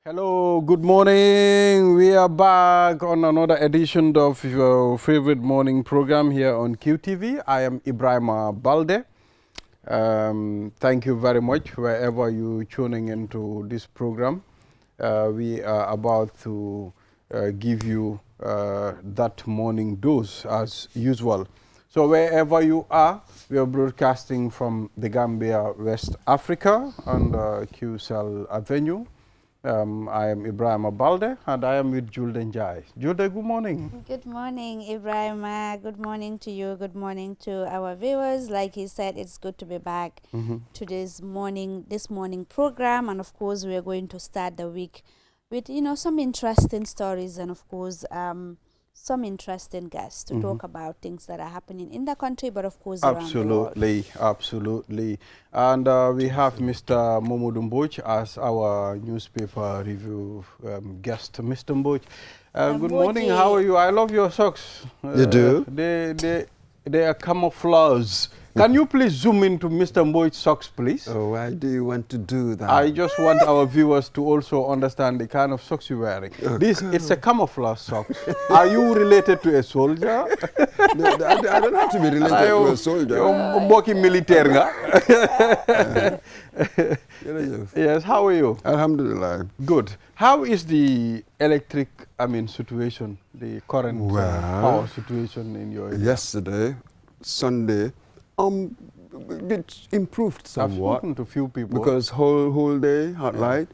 Hello, good morning. We are back on another edition of your favorite morning program here on QTV. I am Ibrahima Balde. Thank you very much wherever you're tuning into this program. We are about to give you that morning dose as usual. So wherever you are, we are broadcasting from the Gambia, West Africa on the QCell Avenue. I am Ibrahim Abalde and I am with Julde Njai. Julde, good morning. Good morning, Ibrahima. Good morning to you. Good morning to our viewers. Like he said, it's good to be back to this morning program. And of course, we are going to start the week with, some interesting stories and of course, some interesting guests to talk about things that are happening in the country, but of course around the world. Absolutely. And we have Mr. Momodu Mboj as our newspaper review guest. Mr. Mboj, good morning. How are you? I love your socks. You do? They are camouflage. Can you please zoom into Mr. Mboj's socks, please? Oh, why do you want to do that? I just want our viewers to also understand the kind of socks you're wearing. It's a camouflage socks. Are you related to a soldier? No, I don't have to be related to a soldier. You're military. Yes, how are you? Alhamdulillah. Good. How is the electric, situation, the current power situation in your area? Yesterday, Sunday, it improved somewhat. I've spoken to few people. Because whole day, hot light,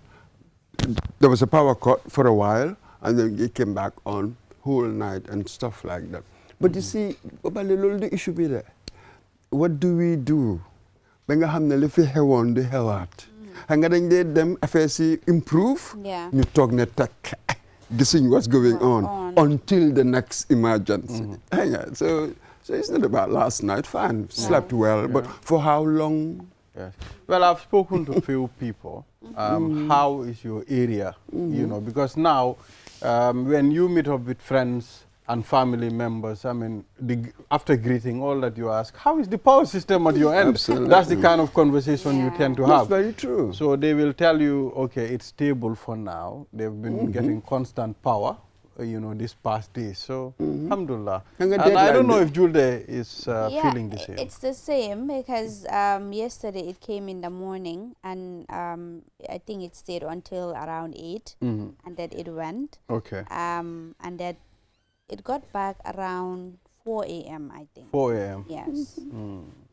there was a power cut for a while, and then it came back on whole night and stuff like that. But you see, the issue be there. What do we do? When we have the hewan, the heart. And then them FSC improve, you talk net tech, guessing what's going on until the next emergency. So it's not about last night, fine, slept well, but for how long? Yes. Well, I've spoken to a few people. How is your area? Because now, when you meet up with friends and family members, after greeting, all that you ask, how is the power system at your end? Absolutely. That's the kind of conversation you tend to have. That's very true. So they will tell you, okay, it's stable for now. They've been getting constant power, these past days. So, alhamdulillah. And I don't know if Julde is feeling the same. It's the same because yesterday it came in the morning and I think it stayed until around 8 and then it went. Okay. And then it got back around 4 a.m. I think. 4 a.m. Yes.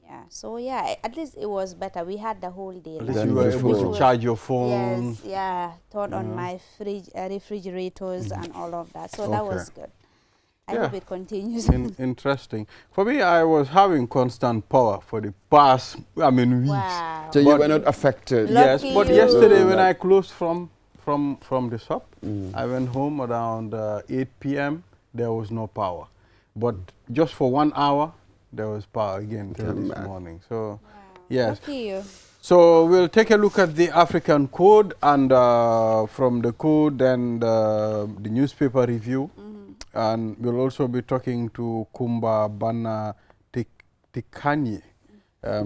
Yeah. So yeah, at least it was better. We had the whole day. At least you were able to charge your phone. Yes. Yeah. Turn on my refrigerators and all of that. So that was good. I hope it continues. Interesting. For me, I was having constant power for the past, weeks. Wow. So you were not affected? Yes, Lucky but you. yesterday when I closed from the shop, I went home around 8 p.m. There was no power. But just for 1 hour, there was power again till this morning. So, yes. Lucky you. So we'll take a look at the African code, and from the code and the newspaper review. And we'll also be talking to Kumba Bana Tikanye,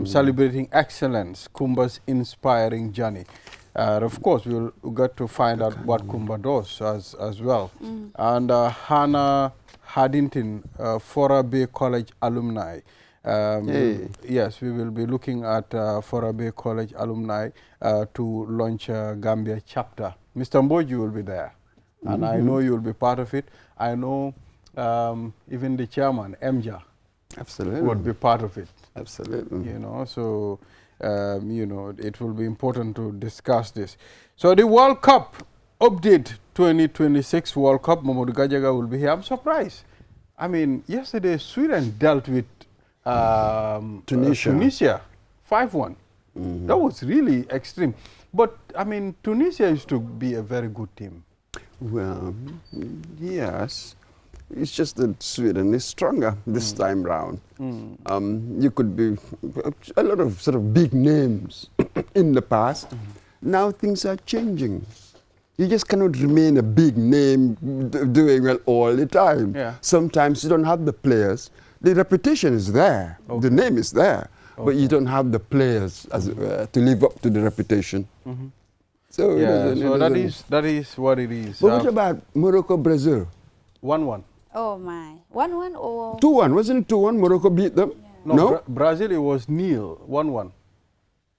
celebrating excellence, Kumba's inspiring journey. Of course, we'll get to find out what Kumba does as well. And Hannah Haddington, Fora Bay College alumni. Yes, we will be looking at Fora Bay College alumni to launch a Gambia chapter. Mr. Mboj, you will be there. And I know you will be part of it. I know even the chairman, MJA, would be part of it. Absolutely. So, it will be important to discuss this. So the World Cup update 2026 World Cup, Mamadou Gajaga will be here. I'm surprised. Yesterday Sweden dealt with Tunisia 5-1. That was really extreme. But, Tunisia used to be a very good team. Well, yes. It's just that Sweden is stronger this time round. You could be a lot of sort of big names in the past. Now things are changing. You just cannot remain a big name doing well all the time. Sometimes you don't have the players. The reputation is there. The name is there. But you don't have the players as to live up to the reputation. So it Yeah, doesn't- it so doesn't- that is what it is. But what about Morocco, Brazil? 1-1. Oh my. 1-1 or 2-1, wasn't it 2-1? Morocco beat them? No, Brazil, it was nil, 1-1.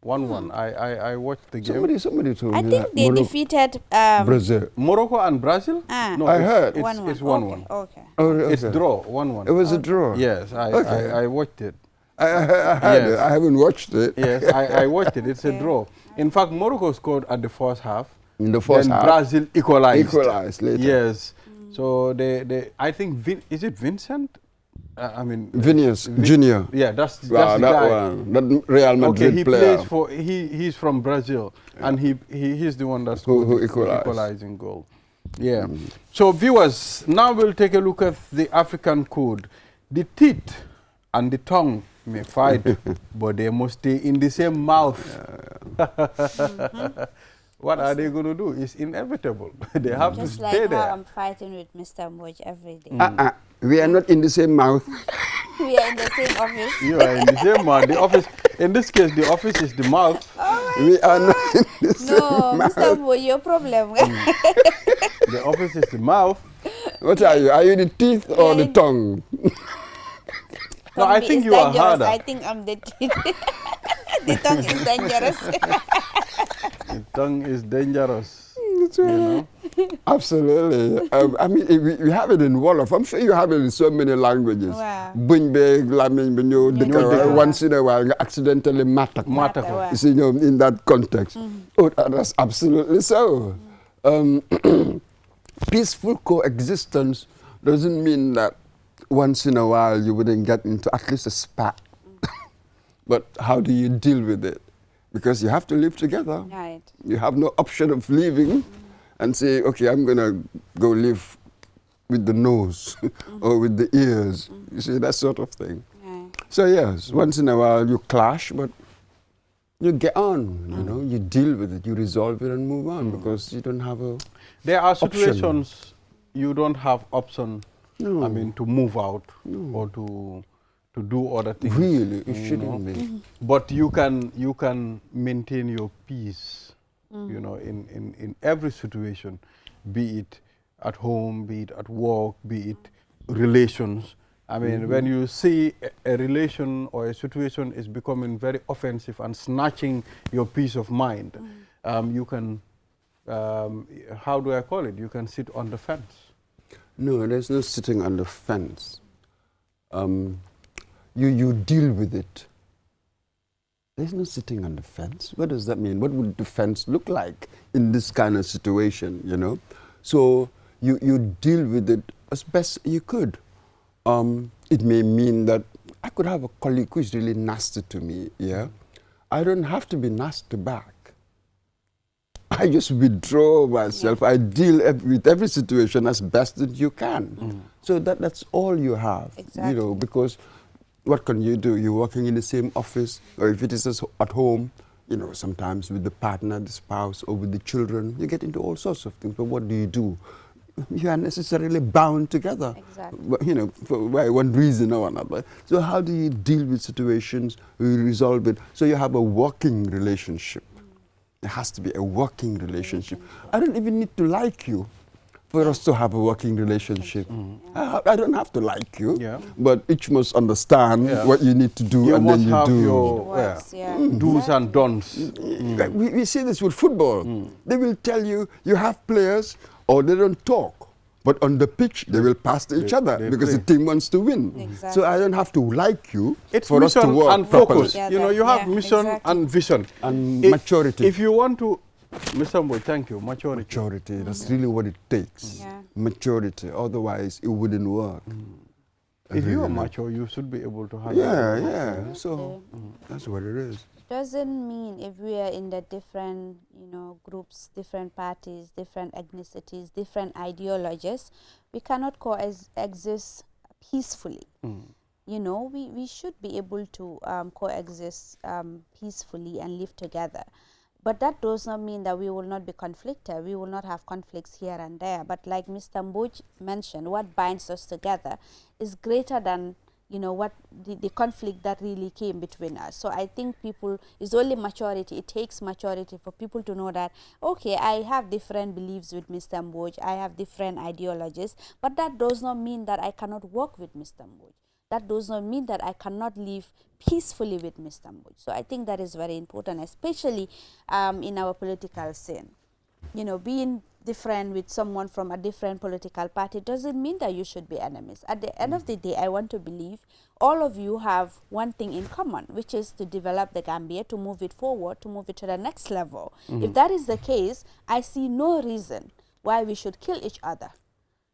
1-1. I watched the game. Somebody told I me think that. they Morocco, defeated Brazil. Morocco and Brazil? Ah. No, I it's, heard. It's 1-1. it's 1-1. Okay. Oh, It's okay. draw, 1-1. It was a draw. Yes, Okay. I watched it. I heard Yes. it. I haven't watched it. Yes, I watched it. It's a Okay. draw. In fact, Morocco scored at the first half. In the first Then half. Brazil equalized. Equalized later. Yes. So I think is it Vincent? I mean Vinicius Junior. Yeah, that's the Wow, that guy. one. That Real Madrid Okay, he player. plays for he's from Brazil, and he's the one that's Who the equalized. equalizing goal. Yeah. So viewers, now we'll take a look at the African code. The teeth and the tongue may fight, but they must stay in the same mouth. What are they going to do? It's inevitable. They have Just to like stay how there. I'm fighting with Mr. Mboj every day. We are not in the same mouth. We are in the same office. You are in the same mouth. The office, in this case, the office is the mouth. We are not in the same No, mouth. Mr. Mboj, your problem. The office is the mouth. What are you? Are you the teeth or Yeah, the tongue? No, I Tongue think is you are dangerous. harder. I think I'm the teeth. The tongue is dangerous. The tongue is dangerous. That's right. Absolutely. I mean, we have it in Wolof. I'm sure you have it in so many languages. Wow. Bunybe, Lamin, Benyo, Yeah. once in a while, you accidentally matak. Matako. Wow. You see, in that context. Oh, that's absolutely so. Peaceful coexistence doesn't mean that once in a while you wouldn't get into at least a spat. But how do you deal with it? Because you have to live together. Right. You have no option of leaving and say, okay, I'm going to go live with the nose or with the ears. You see, that sort of thing. Right. So yes, once in a while you clash, but you get on, you know, you deal with it, you resolve it and move on because you don't have a... There are Option. situations you don't have option. No. I mean, to move out or to do other things. Really, it you shouldn't know. be. But you can maintain your peace, you know, in every situation, be it at home, be it at work, be it relations. I mean, when you see a relation or a situation is becoming very offensive and snatching your peace of mind, you can, how do I call it? You can sit on the fence. No, there's no sitting on the fence. You deal with it. There's no sitting on the fence. What does that mean? What would the fence look like in this kind of situation, you know? So you deal with it as best you could. It may mean that I could have a colleague who is really nasty to me, yeah? I don't have to be nasty back. I just withdraw myself. I deal with every situation as best that you can. So that's all you have, Exactly. you know, because what can you do? You're working in the same office, or if it is at home, you know, sometimes with the partner, the spouse, or with the children, you get into all sorts of things. But what do? You are necessarily bound together, Exactly. you know, by one reason or another. So how do you deal with situations, you resolve it, so you have a working relationship? It has to be a working relationship. I don't even need to like you for us to have a working relationship. I don't have to like you, Yeah. but each must understand Yeah. what you need to do, You and must then you have do. your Works, yeah. do's and don'ts. We see this with football. They will tell you, you have players, or they don't talk. But on the pitch, they will pass to each other they because play. the team wants to win. Exactly. So I don't have to like you It's for us to mission work and properly. focus. Yeah, You know, you have yeah, mission exactly. and vision. And I- maturity. If you want to, Mr. Mboj, thank you, maturity. Maturity, that's really what it takes. Yeah. Maturity, otherwise it wouldn't work. If you are Really. mature, you should be able to handle Yeah, it. yeah. So that's what it is. Doesn't mean if we are in the different, you know, groups, different parties, different ethnicities, different ideologies, we cannot coexist peacefully. You know, we should be able to coexist peacefully and live together. But that does not mean that we will not be conflicted. We will not have conflicts here and there. But like Mr. Mboj mentioned, what binds us together is greater than you know, what the conflict that really came between us. So I think people, it's only maturity. It takes maturity for people to know that, okay, I have different beliefs with Mr. Mboj, I have different ideologies, but that does not mean that I cannot work with Mr. Mboj. That does not mean that I cannot live peacefully with Mr. Mboj. So I think that is very important, especially in our political scene. You know, being different with someone from a different political party doesn't mean that you should be enemies. At the end of the day, I want to believe all of you have one thing in common, which is to develop the Gambia, to move it forward, to move it to the next level. If that is the case, I see no reason why we should kill each other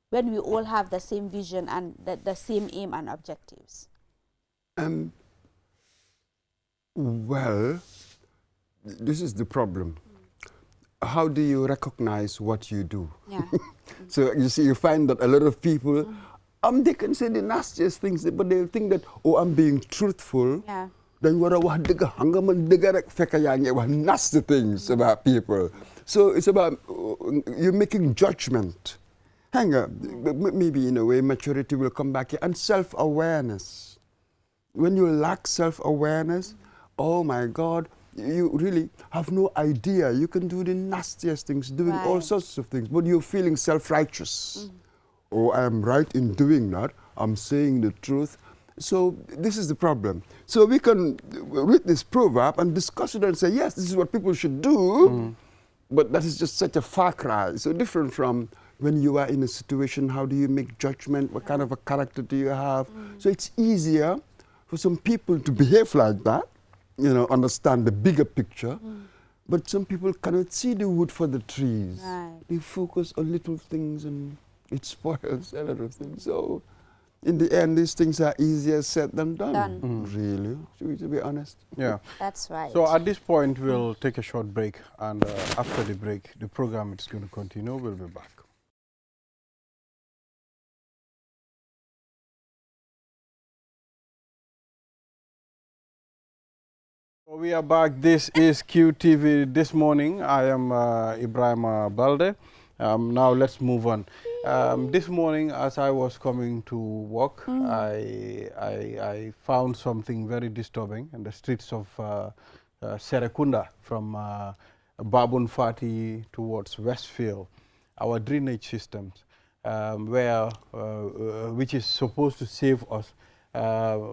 when we all have the same vision and the same aim and objectives. Well, this is the problem. How do you recognize what you do? Yeah. So you see, you find that a lot of people, they can say the nastiest things, but they think that, oh, I'm being truthful. Yeah. Then what nasty things about people. So it's about you're making judgment. Hang on, maybe in a way maturity will come back here, and self-awareness. When you lack self-awareness, oh my God, you really have no idea. You can do the nastiest things, doing all sorts of things, but you're feeling self-righteous. Oh, I am right in doing that. I'm saying the truth. So this is the problem. So we can read this proverb and discuss it and say, yes, this is what people should do, but that is just such a far cry. So different from when you are in a situation, how do you make judgment? What kind of a character do you have? So it's easier for some people to behave like that, you know, understand the bigger picture. But some people cannot see the wood for the trees. Right. They focus on little things and it spoils a lot of things. So in the end, these things are easier said than done. Really, to be honest. Yeah. That's right. So at this point, we'll take a short break, and after the break, the program is going to continue. We'll be back. So we are back. This is QTV This Morning. I am Ibrahim Balde. Now let's move on. This morning, as I was coming to work, I found something very disturbing in the streets of Serekunda, from Babun Fati towards Westfield. Our drainage systems, which is supposed to save us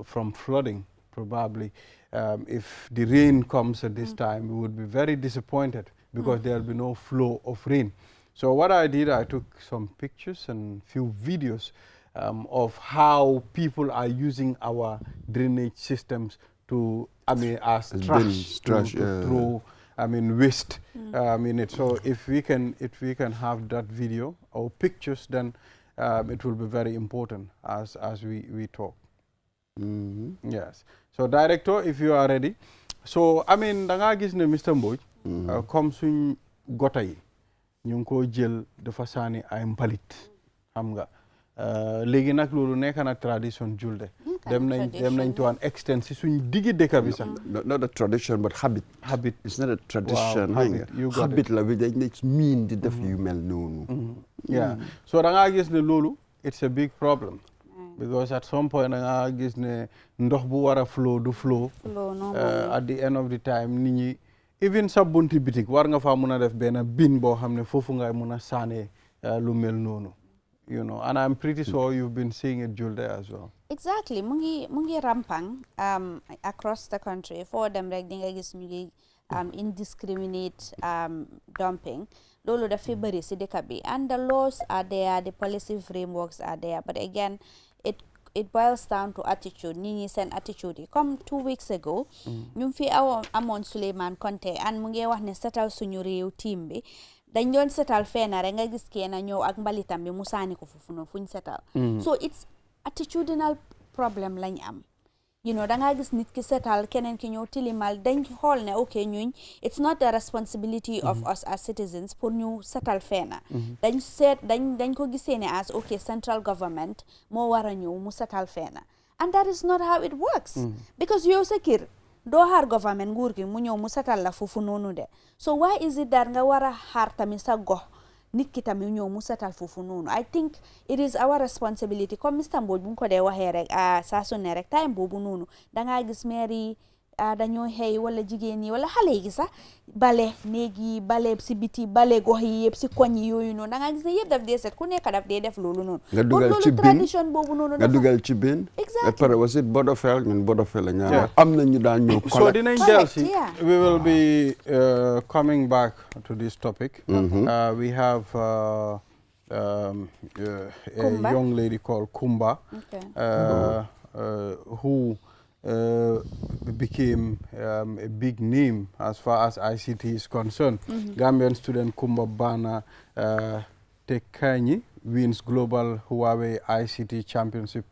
from flooding, probably. If the rain comes at this time, we would be very disappointed because there will be no flow of rain. So what I did, I took some pictures and few videos of how people are using our drainage systems to, as trash, to throw, waste in it. So if we can have that video or pictures, then it will be very important as we talk. Yes. So director, if you are ready. So danga gis ne Mr. Mboj comme suñ gota yi ñu ngi ko jël dafa saani ay mbalit xam nga léegi nag loolu nekk na tradition julde dem nañ to an extent si suñ diggi dëkk bi sax not a tradition but habit. It's not a tradition. Habit la bi dañ miin di def yu mel noonu. Yeah. So danga gis ne loolu it's a big problem. Because at some point, I guess ndox bu wara flow du flow. At the end of the time, nit ñi even sa bunti bitik war nga fa mëna def ben bin bo xamne fofu ngay mëna sané lu mel nonu. You know, and I'm pretty sure you've been seeing it Julde as well. Exactly. Mungi rampang across the country. For them rek di nga gis ñu ngi indiscriminate dumping. Lolo da fi bari ci dëkk bi, and the laws are there, the policy frameworks are there, but again it boils down to attitude. Nini sen attitude. Come 2 weeks ago, ñu fi amoon Suleiman Conte and mu ngi wax ne setal suñu réew team bi dañ doon setal feena rek nga gis kenn ñëw ak mbalitam bi mu saani ko foofu noonu fuñ setal. So it's attitudinal problem lañ am. You know, danga gis nit ki setal keneen ki ñëw tilimal dañ xool ne okay ñuñ it's not the responsibility of us as citizens pour ñu setal feena. dañ ko gisee ne as okay central government moo war a ñëw mu setal feena, and that is not how it works. Because yow sa kër doo xaar government nguur gi mu ñëw mu setal la foofu noonu de. So why is it that nga war a xaar tamit sa gox nit ki tamit ñëw mu setal foofu noonu I think it is our responsibility comme Mr Mbodj bu ñu ko dee waxee rek saa su ne rek time boobu noonu dangaa gis maire yi dañoo xëy wala jigéen yi wala xale yi sax bale néeg yi bale si biti bale gox yi yëpp si koñ yi yooyu noonu dangaa gis ne yëpp daf dee set ku nekk daf dee def loolu noonu nga dugal ci bin tradition boobu noonu nga dugal ci bin exactly pare wasit Bodofel ñun Bodofel la ñaar am na ñu daan ñëw so dinañ jël si we will be coming back to this topic we have a young lady called Kumba who became a big name as far as ICT is concerned. Gambian student Kumba Bana Tekanyi wins Global Huawei ICT Championship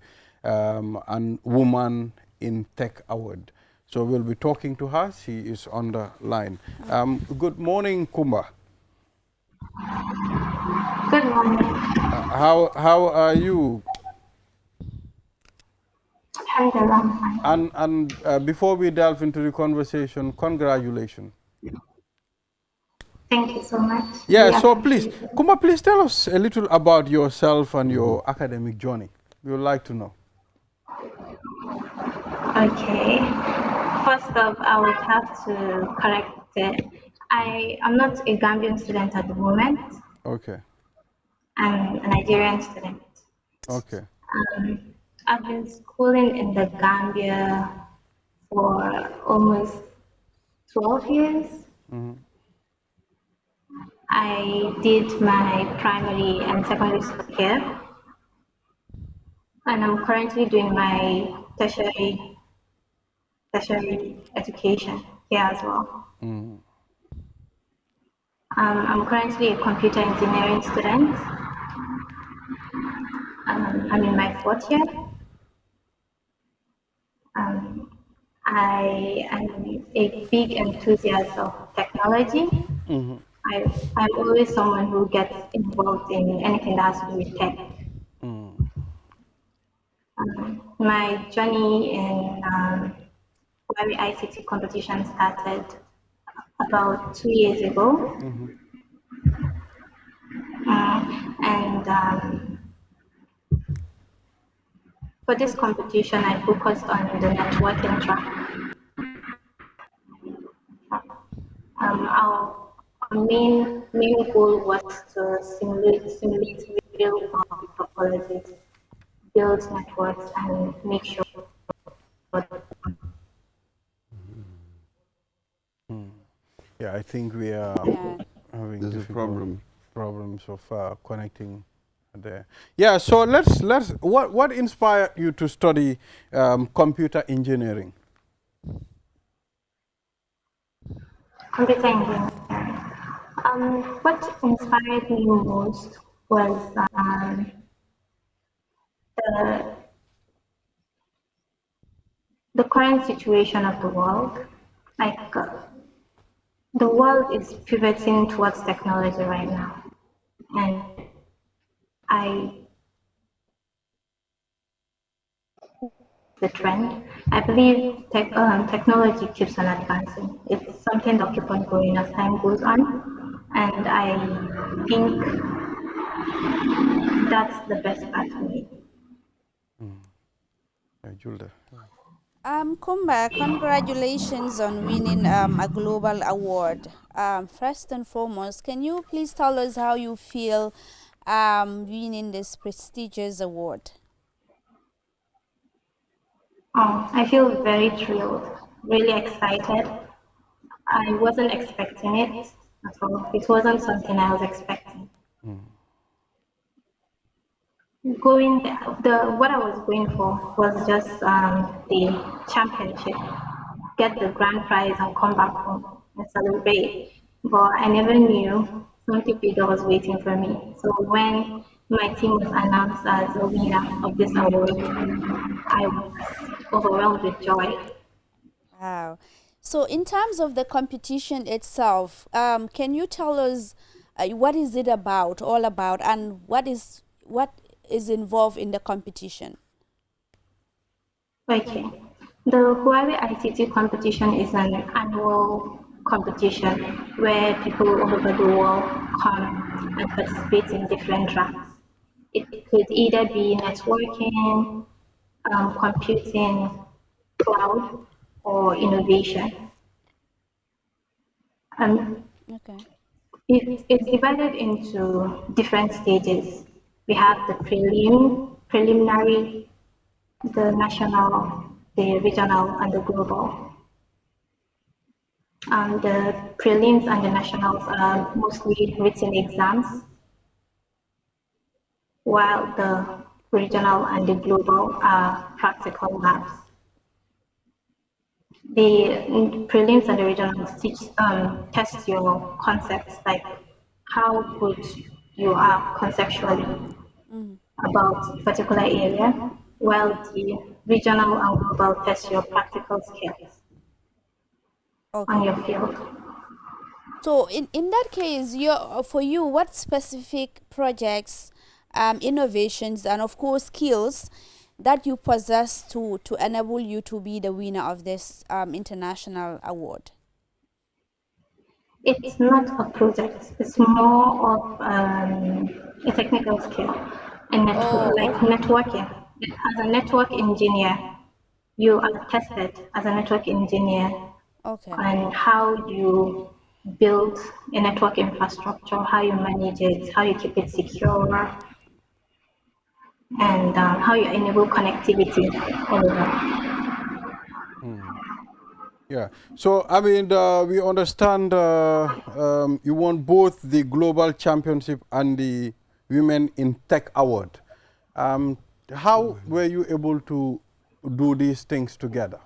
and Woman in Tech Award. So we'll be talking to her. She is on the line. Good morning, Kumba. Good morning. How are you? Alhamdulillah. And before we delve into the conversation, congratulations. Thank you so much. Yeah, so please, Kumba, please tell us a little about yourself and your academic journey. We would like to know. Okay. First off, I would have to correct it. I am not a Gambian student at the moment. Okay. I'm a Nigerian student. Okay. I've been schooling in the Gambia for almost 12 years. I did my primary and secondary school here, and I'm currently doing my tertiary education here as well. I'm currently a computer engineering student. I'm in my 4th year. I am a big enthusiast of technology. I'm always someone who gets involved in anything that has to do with tech. My journey in Huawei ICT competition started about 2 years ago. For this competition, I focused on the networking track. Our main goal was to simulate real topologies, build networks, and make sure. Yeah, I think we are having problems of connecting there. Yeah, so let's what inspired you to study computer engineering? Computer engineering. What inspired me most was the current situation of the world. Like the world is pivoting towards technology right now, and the trend. I believe technology keeps on advancing. It's something that keeps on growing as time goes on, and I think that's the best path for me. Julda. Kumba, congratulations on winning a global award. First and foremost, can you please tell us how you feel winning this prestigious award? I feel very thrilled, really excited. I wasn't expecting it at all. It wasn't something I was expecting. What I was going for was just the championship, get the grand prize and come back home and celebrate. But I never knew something bigger was waiting for me. So when my team was announced as a winner of this award, I was overwhelmed with joy. Wow. So in terms of the competition itself, can you tell us what is it all about, and what is involved in the competition? Okay. The Huawei ICT competition is an annual competition where people all over the world come and participate in different drafts. It could either be networking, computing, cloud, or innovation. Um, Okay. it's divided into different stages. We have the preliminary, the national, the regional, and the global. The prelims and the nationals are mostly written exams, while the regional and the global are practical labs. The prelims and the regionals test your concepts, like how good you are conceptually about a particular area, while the regional and global test your practical skills on Okay. your field. So in that case, for you, what specific projects, innovations, and of course skills that you possess to enable you to be the winner of this international award? It's not a project, it's more of a technical skill and Oh, like okay. networking. As a network engineer, you are tested as a network engineer Okay. and how you build a network infrastructure, how you manage it, how you keep it secure, and how you enable connectivity all over. Yeah. So, I mean, we understand you won both the Global Championship and the Women in Tech Award. How were you able to do these things together?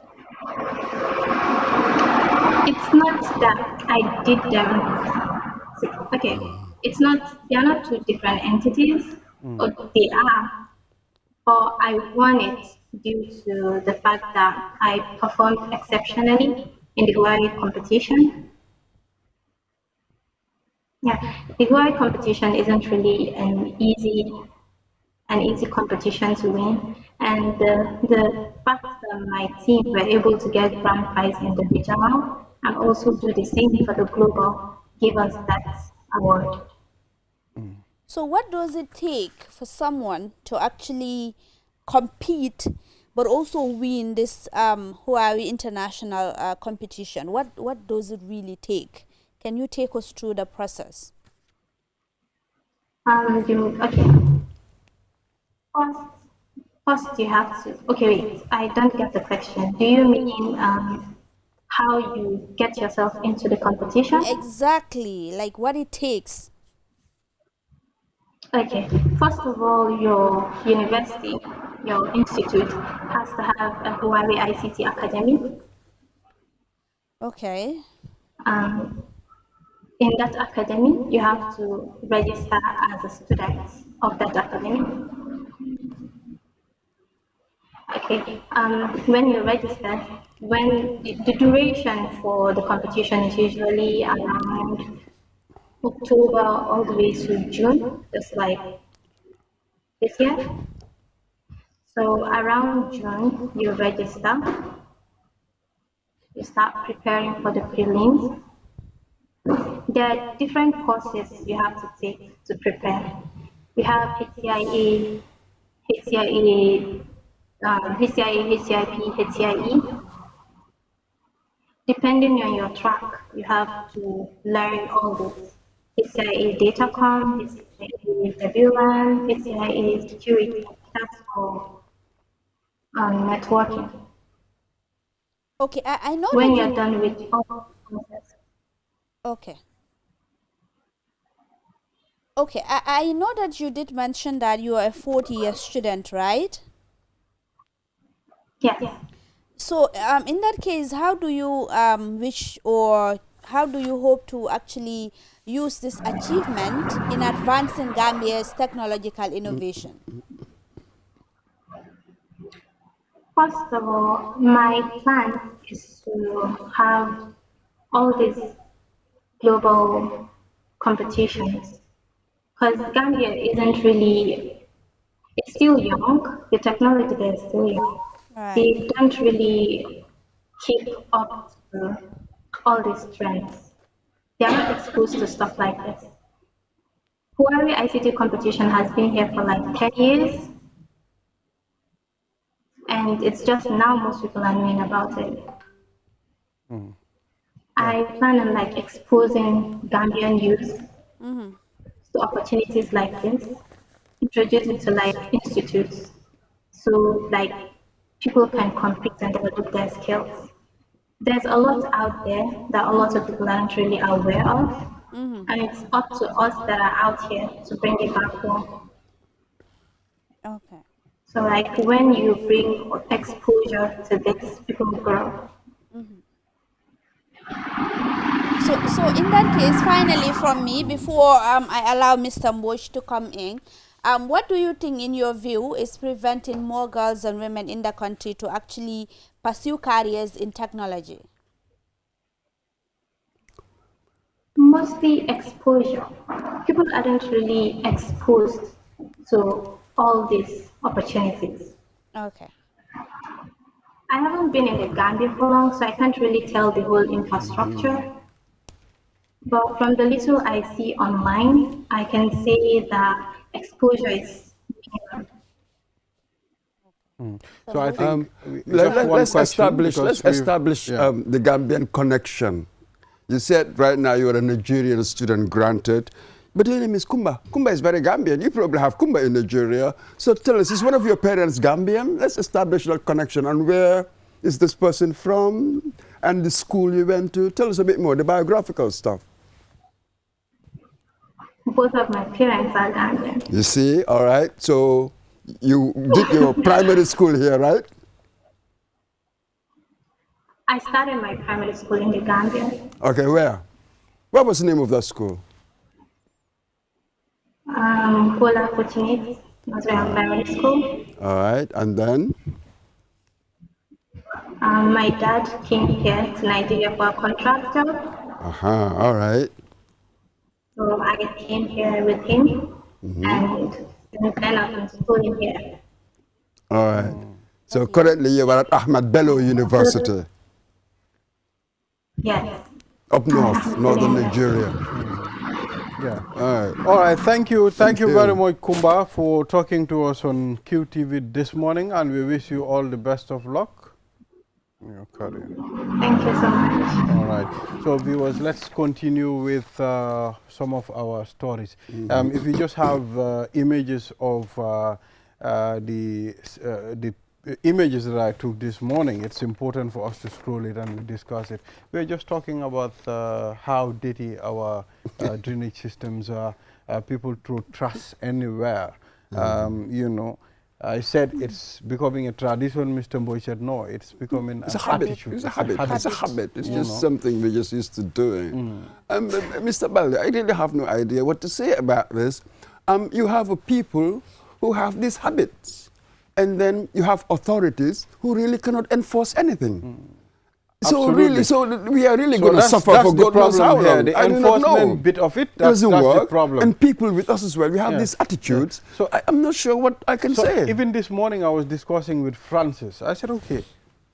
It's not that I did them. Okay, it's not. They are not two different entities. Or they are, but I won it due to the fact that I performed exceptionally in the Huawei competition. Yeah, the Huawei competition isn't really an easy competition to win, and the fact that my team were able to get grand prize in the regional and also do the same for the global gave us that award. So what does it take for someone to actually compete but also win this Huawei international competition? What does it really take? Can you take us through the process? Okay. First, first you have to. Okay, wait. I don't get the question. Do you mean how you get yourself into the competition? Exactly, like what it takes. Okay. First of all, your university, your institute has to have a Huawei ICT Academy. Okay. Um, in that academy, you have to register as a student of that academy. Okay. When you register, when the duration for the competition is usually around October all the way to June, just like this year. So around June, you register, you start preparing for the prelims. There are different courses you have to take to prepare. We have HCIA, HCIA, HCIA, HCIP, HCIE. Depending on your track, you have to learn all this. HCIA Datacom, HCIA WLAN, HCIA Security. That's for networking. Okay, I know that When you're you. done with all process, Okay. Okay, I know that you did mention that you are a 40-year student, right? yes. So, in that case, how do you wish or how do you hope to actually use this achievement in advancing Gambia's technological innovation? First of all, my plan is to have all these global competitions because Gambia isn't really, it's still young, the technology there is still young. Right. They don't really keep up to all these trends. They are not exposed to stuff like this. Huawei ICT competition has been here for like 10 years, and it's just now most people are knowing about it. I plan on like exposing Gambian youth to opportunities like this, introduce it to like institutes, so like people can compete and develop their skills. There's a lot out there that a lot of people aren't really aware of, and it's up to us that are out here to bring it back home. Okay. So like when you bring exposure to this, people grow. So in that case, finally from me, before I allow Mr. Mbosh to come in, what do you think, in your view, is preventing more girls and women in the country to actually pursue careers in technology? Mostly exposure. People aren't really exposed to all these opportunities. Okay. I haven't been in the Gambia for long, so I can't really tell the whole infrastructure. But from the little I see online, I can say that exposure is minimum. So I think Let's establish yeah. the Gambian connection. You said right now you're a Nigerian student, granted, but your name is Kumba. Kumba is very Gambian. You probably have Kumba in Nigeria. So tell us, is one of your parents Gambian? Let's establish that connection. And where is this person from? And the school you went to? Tell us a bit more, the biographical stuff. Both of my parents are Gambian. You see, all right. So you did your primary school here, right? I started my primary school in the Gambia. Okay, where? What was the name of that school? Kola Fortunate Nazarene Primary School. All right, and then? My dad came here to Nigeria for a contract job. All right. So I came here with him, and then I've been schooling here. All right. So currently you are at Ahmad Bello University. Yes. Up north, northern Nigeria. Yeah. All right. All right. Thank you you. very much, Kumba, for talking to us on QTV this morning, and we wish you all the best of luck in your career. Thank you so much. All right. So, viewers, let's continue with some of our stories. If we just have images of the images that I took this morning, it's important for us to scroll it and discuss it. We're just talking about how dirty our drainage systems are. People throw trash anywhere. You know, I said it's becoming a tradition. Mr. Mboy said no, it's becoming It's a habit. attitude. It's a habit. It's a habit. It's You just know. something we're just used to doing. Mr. Balde, I really have no idea what to say about this. You have people who have these habits, and then you have authorities who really cannot enforce anything. So Absolutely. really, so we are really So going to that's suffer for the God knows how problem here. long. The I do not know. enforcement bit of it, that's doesn't the work. problem. And people with us as well, we have Yeah. these attitudes. Yeah. So I'm not sure what I can So say. even this morning I was discussing with Francis. I said, okay,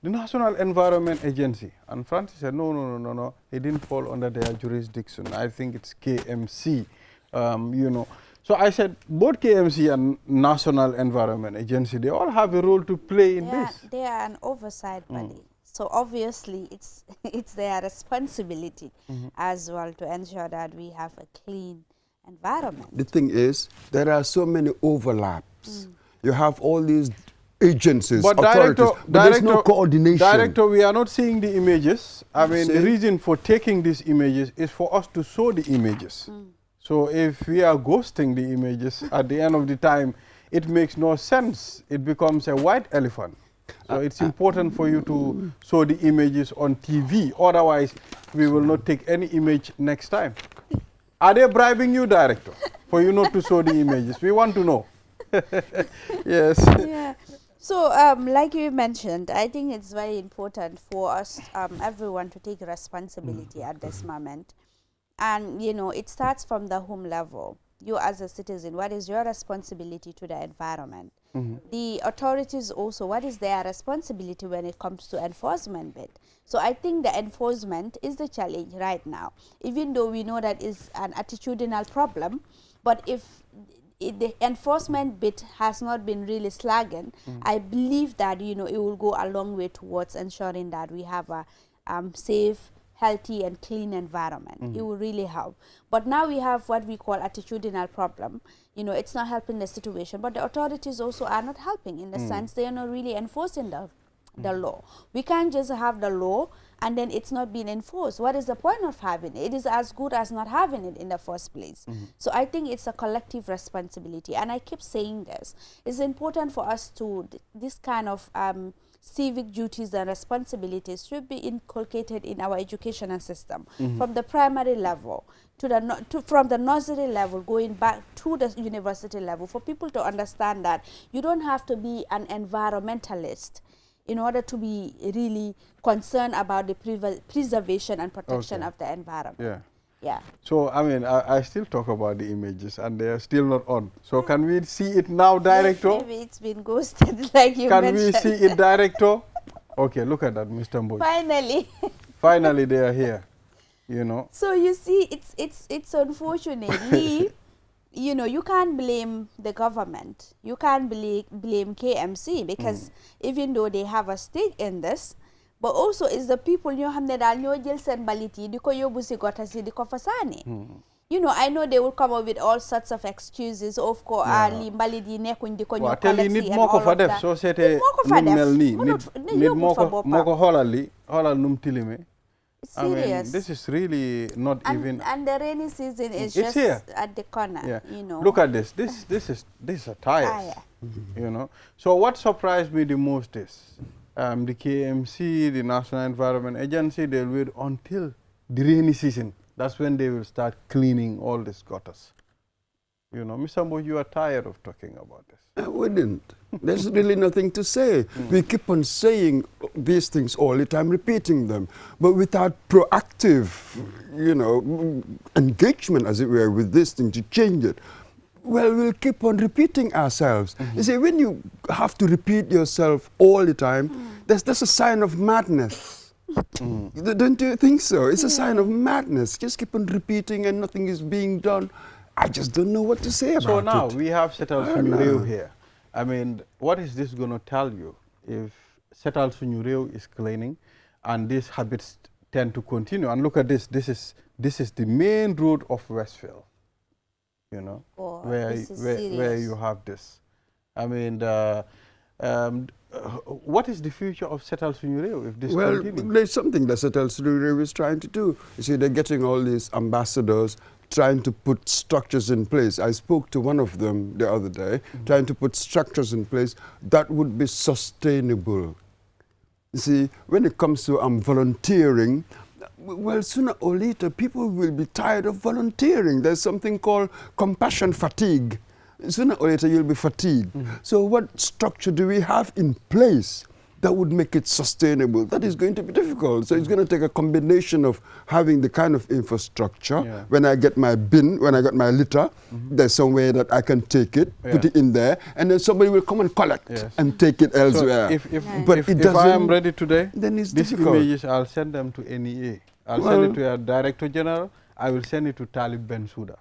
the National Environment Agency. And Francis said, no. It didn't fall under their jurisdiction. I think it's KMC, you know. So I said, both KMC and National Environment Agency, they all have a role to play in this. They are an oversight body. So obviously it's it's their responsibility as well to ensure that we have a clean environment. The thing is, there are so many overlaps. You have all these agencies, But authorities, but there's no coordination. Director, we are not seeing the images. I mean, the See? reason for taking these images is for us to show the images. So if we are ghosting the images, at the end of the time, it makes no sense. It becomes a white elephant. So it's important for you to show the images on TV. Otherwise, we will not take any image next time. Are they bribing you, Director, for you not to show the images? We want to know. Yes. Yeah. So, like you mentioned, I think it's very important for us, everyone, to take responsibility at this moment. And, you know, it starts from the home level. You as a citizen, what is your responsibility to the environment? the authorities also, what is their responsibility when it comes to enforcement bit? So I think the enforcement is the challenge right now, even though we know that is an attitudinal problem. But if the enforcement bit has not been really slagging, I believe that, you know, it will go a long way towards ensuring that we have a safe, healthy and clean environment. It will really help. But now we have what we call attitudinal problem. You know, it's not helping the situation, but the authorities also are not helping in the sense they are not really enforcing the law. We can't just have the law and then it's not being enforced. What is the point of having it? It is as good as not having it in the first place. So I think it's a collective responsibility, and I keep saying this. It's important for us to, this kind of civic duties and responsibilities should be inculcated in our educational system from the primary level to the from the nursery level going back to the university level, for people to understand that you don't have to be an environmentalist in order to be really concerned about the preservation and protection of the environment. Yeah. Yeah. So, I mean, I still talk about the images and they are still not on. So, can we see it now, Director? Maybe it's been ghosted like you mentioned. Can we see it, Director? Okay, look at that, Mr. Mboy. Finally. Finally, they are here, you know. So, you see, it's unfortunately, you know, you can't blame the government. You can't blame KMC because even though they have a stake in this, but also it's the people ñoo xam ne daal ñoo jël seen mbalit yi di ko yóbbu si gota si di ko fasaane. You know, I know they will come up with all sorts of excuses. Of course, li mbalit yi nekkuñ di ko ñu collect si and all of that. So seete mel nii nit moo ko xoolal li xoolal num tilime. Serious. I mean, this is really not even. And the rainy season is just here at the corner. Yeah. You know. Look at this. These are tires. You know. So what surprised me the most is the KMC, the National Environment Agency, they'll wait until the rainy season. That's when they will start cleaning all these gutters. You know, Mr. Mbo, you are tired of talking about this. I wouldn't. There's really nothing to say. We keep on saying these things all the time, repeating them, but without proactive, you know, engagement, as it were, with this thing to change it. Well, we'll keep on repeating ourselves. You see, when you have to repeat yourself all the time, that's a sign of madness. Don't you think so? It's a sign of madness. Just keep on repeating and nothing is being done. I just don't know what to say about it. So now we have Setal Sunyureu here. I mean, what is this going to tell you if Setal Sunyureu is cleaning and these habits tend to continue? And look at this. This is the main road of Westfield. You know, where you have this. I mean, what is the future of Setal Sunyureu if this continues? Well, there's something that Setal Sunyureu is trying to do. You see, they're getting all these ambassadors trying to put structures in place. I spoke to one of them the other day, trying to put structures in place that would be sustainable. You see, when it comes to volunteering, well, sooner or later, people will be tired of volunteering. There's something called compassion fatigue. Sooner or later, you'll be fatigued. So what structure do we have in place that would make it sustainable? That is going to be difficult. So it's going to take a combination of having the kind of infrastructure. When I get my bin, when I get my litter, there's somewhere that I can take it, put it in there, and then somebody will come and collect and take it elsewhere. So if I am ready today, then it's these difficult. images, I'll send them to NEA. I'll send it to our Director General. I will send it to Talib Bensouda.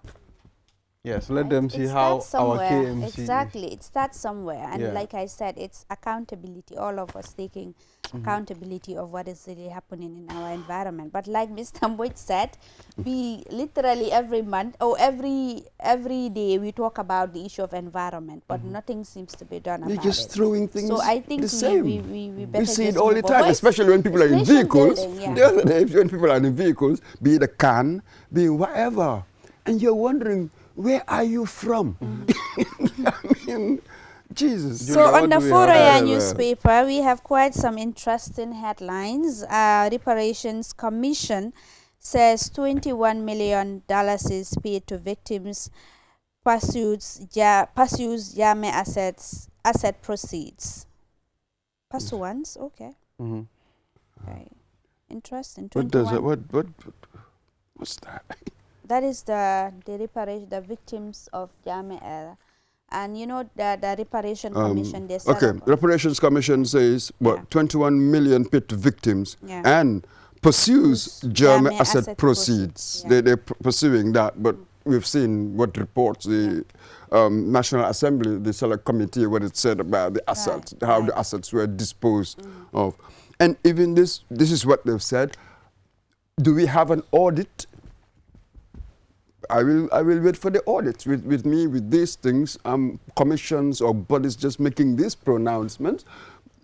Yes, let them see how our KMC Exactly, it starts somewhere. And like I said, it's accountability, all of us taking accountability of what is really happening in our environment. But like Mr. Mboy said, we literally every month or every day we talk about the issue of environment, but nothing seems to be done about it. They're just throwing things So I think the same. we better We see just it all the move time, on. especially when people are in vehicles. Building, The other day, when people are in vehicles, be it a can, be it whatever, and you're wondering, where are you from? I mean, Jesus. So on the Foroya newspaper, we have quite some interesting headlines. Reparations Commission says $21 million is paid to victims, pursues Yame asset proceeds. Pursuance, okay. Right. Interesting. What does it? What's that? That is the reparation, the victims of Yame And you know the reparation commission they set Okay, up. Reparations Commission says, what, Yeah. 21 million pit victims Yeah. and pursues German German asset asset proceeds. proceeds, yeah. They're pursuing that, but we've seen what reports the National Assembly, the Select Committee, what it said about the assets, how the assets were disposed of. And even this is what they've said. Do we have an audit? I will wait for the audit. With me, with these things, commissions or bodies just making these pronouncements.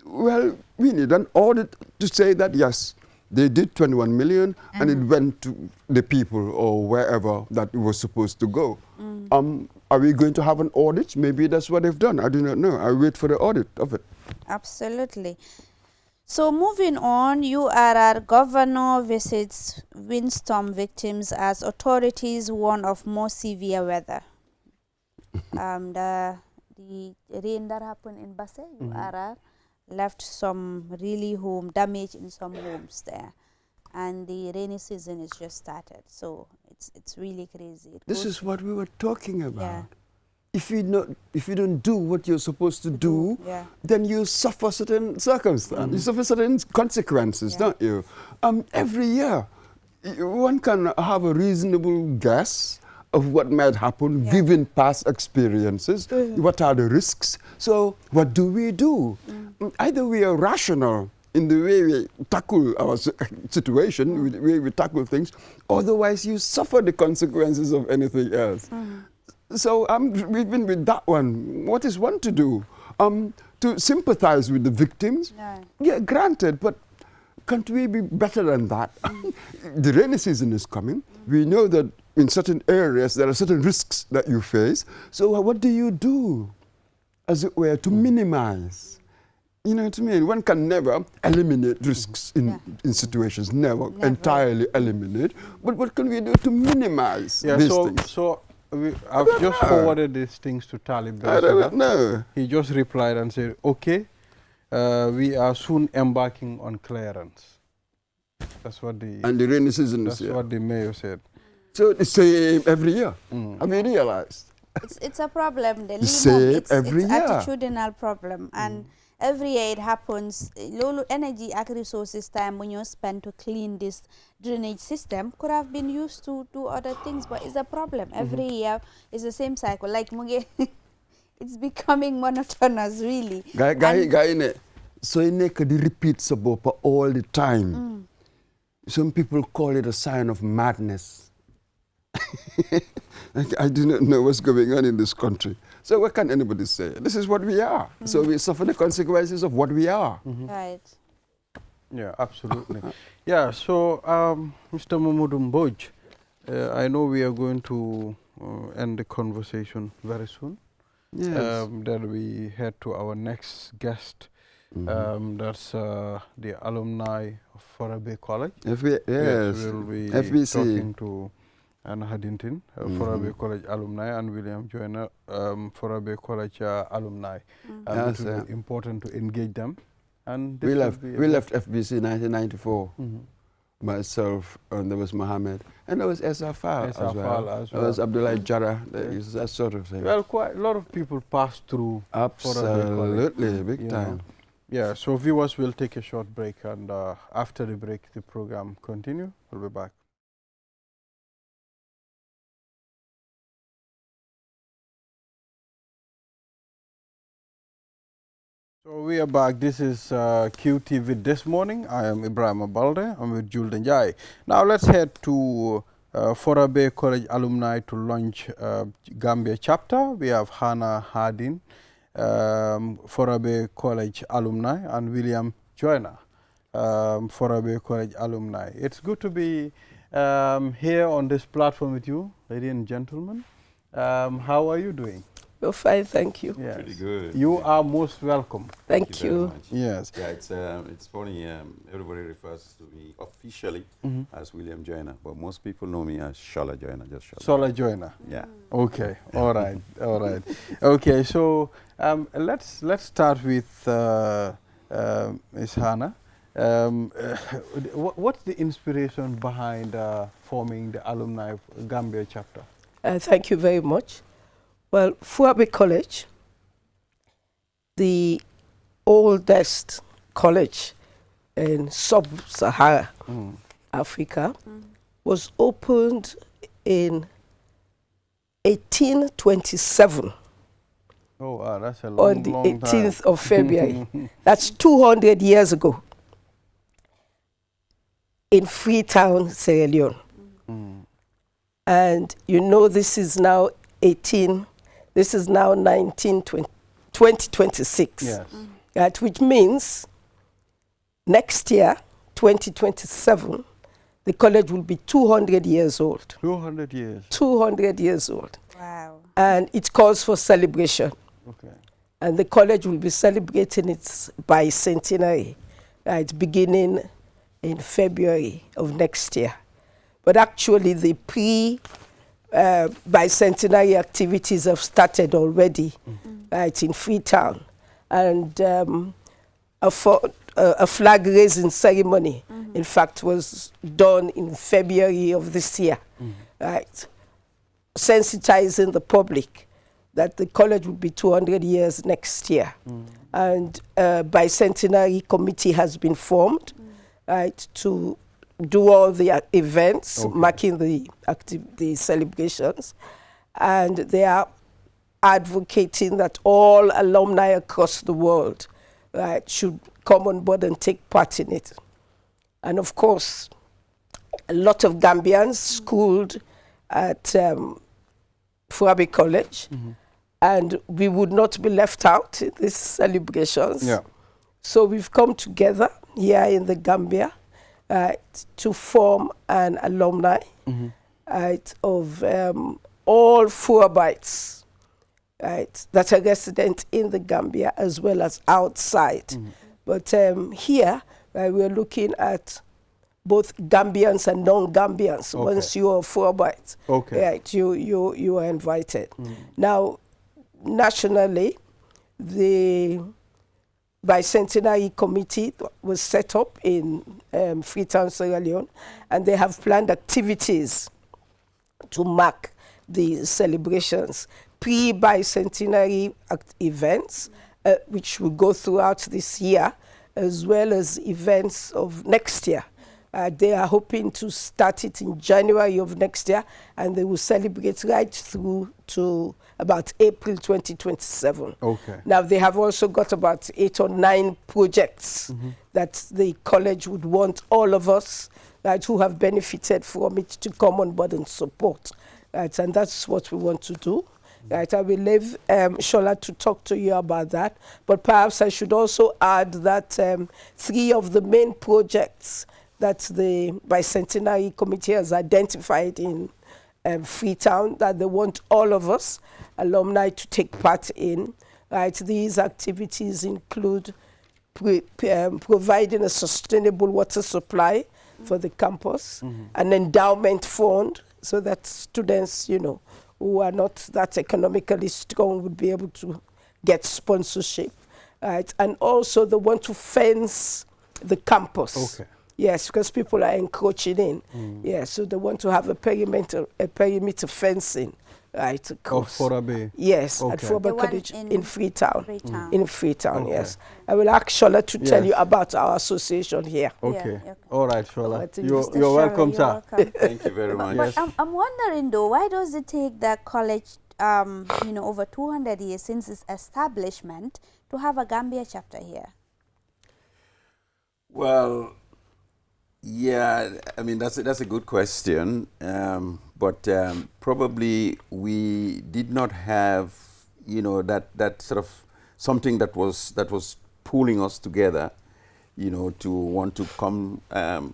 Well, we need an audit to say that, yes, they did 21 million and it went to the people or wherever that it was supposed to go. Are we going to have an audit? Maybe that's what they've done. I do not know. I wait for the audit of it. Absolutely. So moving on, URR governor visits windstorm victims as authorities warn of more severe weather. The rain that happened in Basse, URR, left some really damage in some homes there. And the rainy season is just started, so it's really crazy. This is what we were talking about. Yeah. If you don't do what you're supposed to do, yeah. then you suffer certain circumstances, you suffer certain consequences, don't you? Every year, one can have a reasonable guess of what might happen given past experiences. What are the risks? So what do we do? Either we are rational in the way we tackle our situation, the way we tackle things, otherwise you suffer the consequences of anything else. So we've been with that one. What is one to do? To sympathize with the victims? Yeah, granted, but can't we be better than that? The rainy season is coming. We know that in certain areas there are certain risks that you face. So what do you do, as it were, to minimize? You know what I mean? One can never eliminate risks in situations, never entirely eliminate. But what can we do to minimize these things? So I've just forwarded these things to Talib. I don't know. He just replied and said, okay, we are soon embarking on clearance. That's what and the rainy season is here. what the mayor said. So it's the same every year. Have you realized? It's a problem. The same every it's year. attitudinal problem, and every year it happens. Low energy and resources time when you spend to clean this drainage system could have been used to do other things, but it's a problem. Every year is the same cycle. Like Muge, it's becoming monotonous, really. Guy, so you make the repeats about all the time. Some people call it a sign of madness. I do not know what's going on in this country. So what can anybody say? This is what we are. So we suffer the consequences of what we are. Right. Yeah, absolutely. Yeah, so Mr. Mamadou Mbodj, I know we are going to end the conversation very soon. Yes. Then we head to our next guest. That's the alumni of Forabe College. Yes, we'll be FBC. talking to Anna Haddington, Forabe College alumni, and William Joyner, Forabe College alumni. Yes, it will be important to engage them. And we left FBC 1994. Myself, and there was Mohammed, and there was Esa Fall as well. There was Abdullah Jara, that sort of thing. Well, quite a lot of people pass through. Absolutely, big time. Yeah, so viewers will take a short break, and after the break, the program continue. We'll be back. So we are back. This is QTV This Morning. I am Ibrahim Abalde. I'm with Jules Njai. Now let's head to Forabe College alumni to launch Gambia chapter. We have Hannah Hardin, Forabe College alumni, and William Joyner, Forabe College alumni. It's good to be here on this platform with you, ladies and gentlemen. How are you doing? Oh, fine, thank you. Yes. Pretty good. You are most welcome. Thank you. Very much. Yes. Yeah, it's funny. Everybody refers to me officially as William Joyner, but most people know me as Shola Joyner, just Shola. Sola Joyner. Yeah. Okay. All right. All right. Okay. So let's start with Ms. Hannah. What's the inspiration behind forming the alumni of Gambia chapter? Thank you very much. Well, Fuabe College, the oldest college in sub-Sahara Africa, was opened in 1827 Oh, wow, that's a long, on the long 18th time. of February. That's 200 years ago in Freetown, Sierra Leone. And you know this is now 2026. Yes. Right, which means next year, 2027, the college will be 200 years old. 200 years. 200 years old. Wow. And it calls for celebration. Okay. And the college will be celebrating its bicentenary, right, beginning in February of next year. But actually, the bicentenary activities have started already, right, in Freetown. And a flag raising ceremony, in fact, was done in February of this year, right, sensitizing the public that the college will be 200 years next year. And a bicentenary committee has been formed, right, to do all the events, marking the celebrations. And they are advocating that all alumni across the world, right, should come on board and take part in it. And of course, a lot of Gambians schooled at Fuabe College, and we would not be left out in these celebrations. Yeah. So we've come together here in the Gambia to form an alumni of all Fuabites that are resident in the Gambia as well as outside. But here, we're looking at both Gambians and non-Gambians. Okay. Once you are Fuabite, right, you are invited. Now, nationally, the Bicentenary Committee was set up in Freetown, Sierra Leone, and they have planned activities to mark the celebrations. Pre-bicentenary events, which will go throughout this year, as well as events of next year. They are hoping to start it in January of next year, and they will celebrate right through to about April 2027. Okay. Now, they have also got about 8 or 9 projects that the college would want all of us who have benefited from it to come on board and support. Right, and that's what we want to do. Right, I will leave Shola to talk to you about that. But perhaps I should also add that 3 of the main projects that the Bicentenary Committee has identified in Freetown that they want all of us, alumni, to take part in. Right, these activities include providing a sustainable water supply for the campus, an endowment fund so that students, who are not that economically strong would be able to get sponsorship. Right, and also they want to fence the campus. Okay. Yes, because people are encroaching in. Yes, so they want to have a perimeter fencing, right? Across. Of Fuabe? Yes, okay. at Fuabe College in Freetown. In Freetown, okay. Yes. I will ask Shola to tell you about our association here. Okay. Yeah, All right, Shola. You're welcome, sir. Welcome. Thank you very much. But I'm wondering though, why does it take the college, over 200 years since its establishment to have a Gambia chapter here? Well, yeah, I mean, that's a good question. But probably we did not have, that sort of something that was pulling us together, to want to come,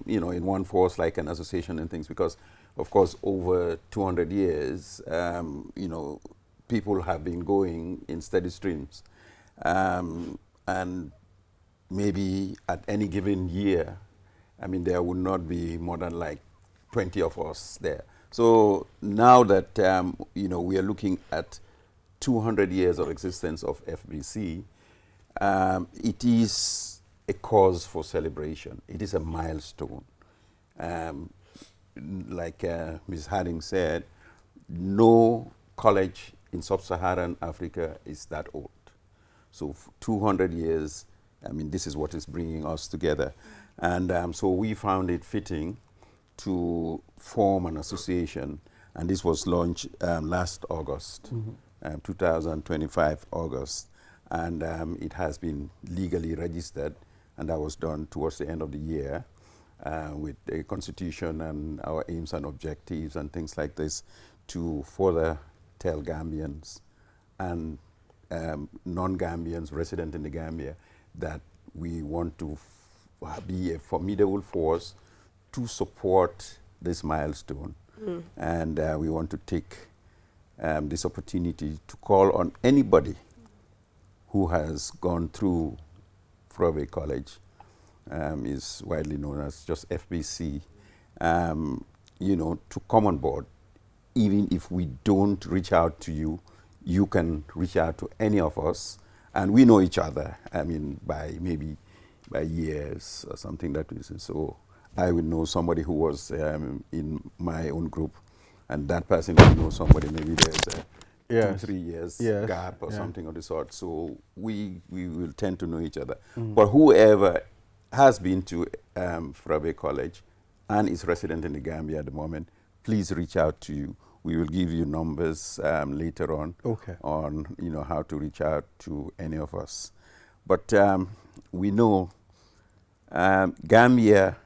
in one force like an association and things, because, of course, over 200 years, people have been going in steady streams. And maybe at any given year, I mean, there would not be more than like 20 of us there. So now that, we are looking at 200 years of existence of FBC, it is a cause for celebration. It is a milestone. Like Ms. Harding said, no college in sub-Saharan Africa is that old. So 200 years, I mean, this is what is bringing us together. And so we found it fitting to form an association, and this was launched last August, 2025 August, and it has been legally registered, and that was done towards the end of the year with a constitution and our aims and objectives and things like this to further tell Gambians and non-Gambians resident in the Gambia that we want to be a formidable force to support this milestone. And we want to take this opportunity to call on anybody who has gone through Frobe College, is widely known as just FBC, you know, to come on board. Even if we don't reach out to you, you can reach out to any of us, and we know each other. I mean, maybe by years or something that we say. So I would know somebody who was in my own group, and that person would know somebody. Maybe there's a 2-3 years gap or something of the sort. So we will tend to know each other. But whoever has been to Frobe College and is resident in the Gambia at the moment, please reach out to you. We will give you numbers later on on how to reach out to any of us. But we know Gambia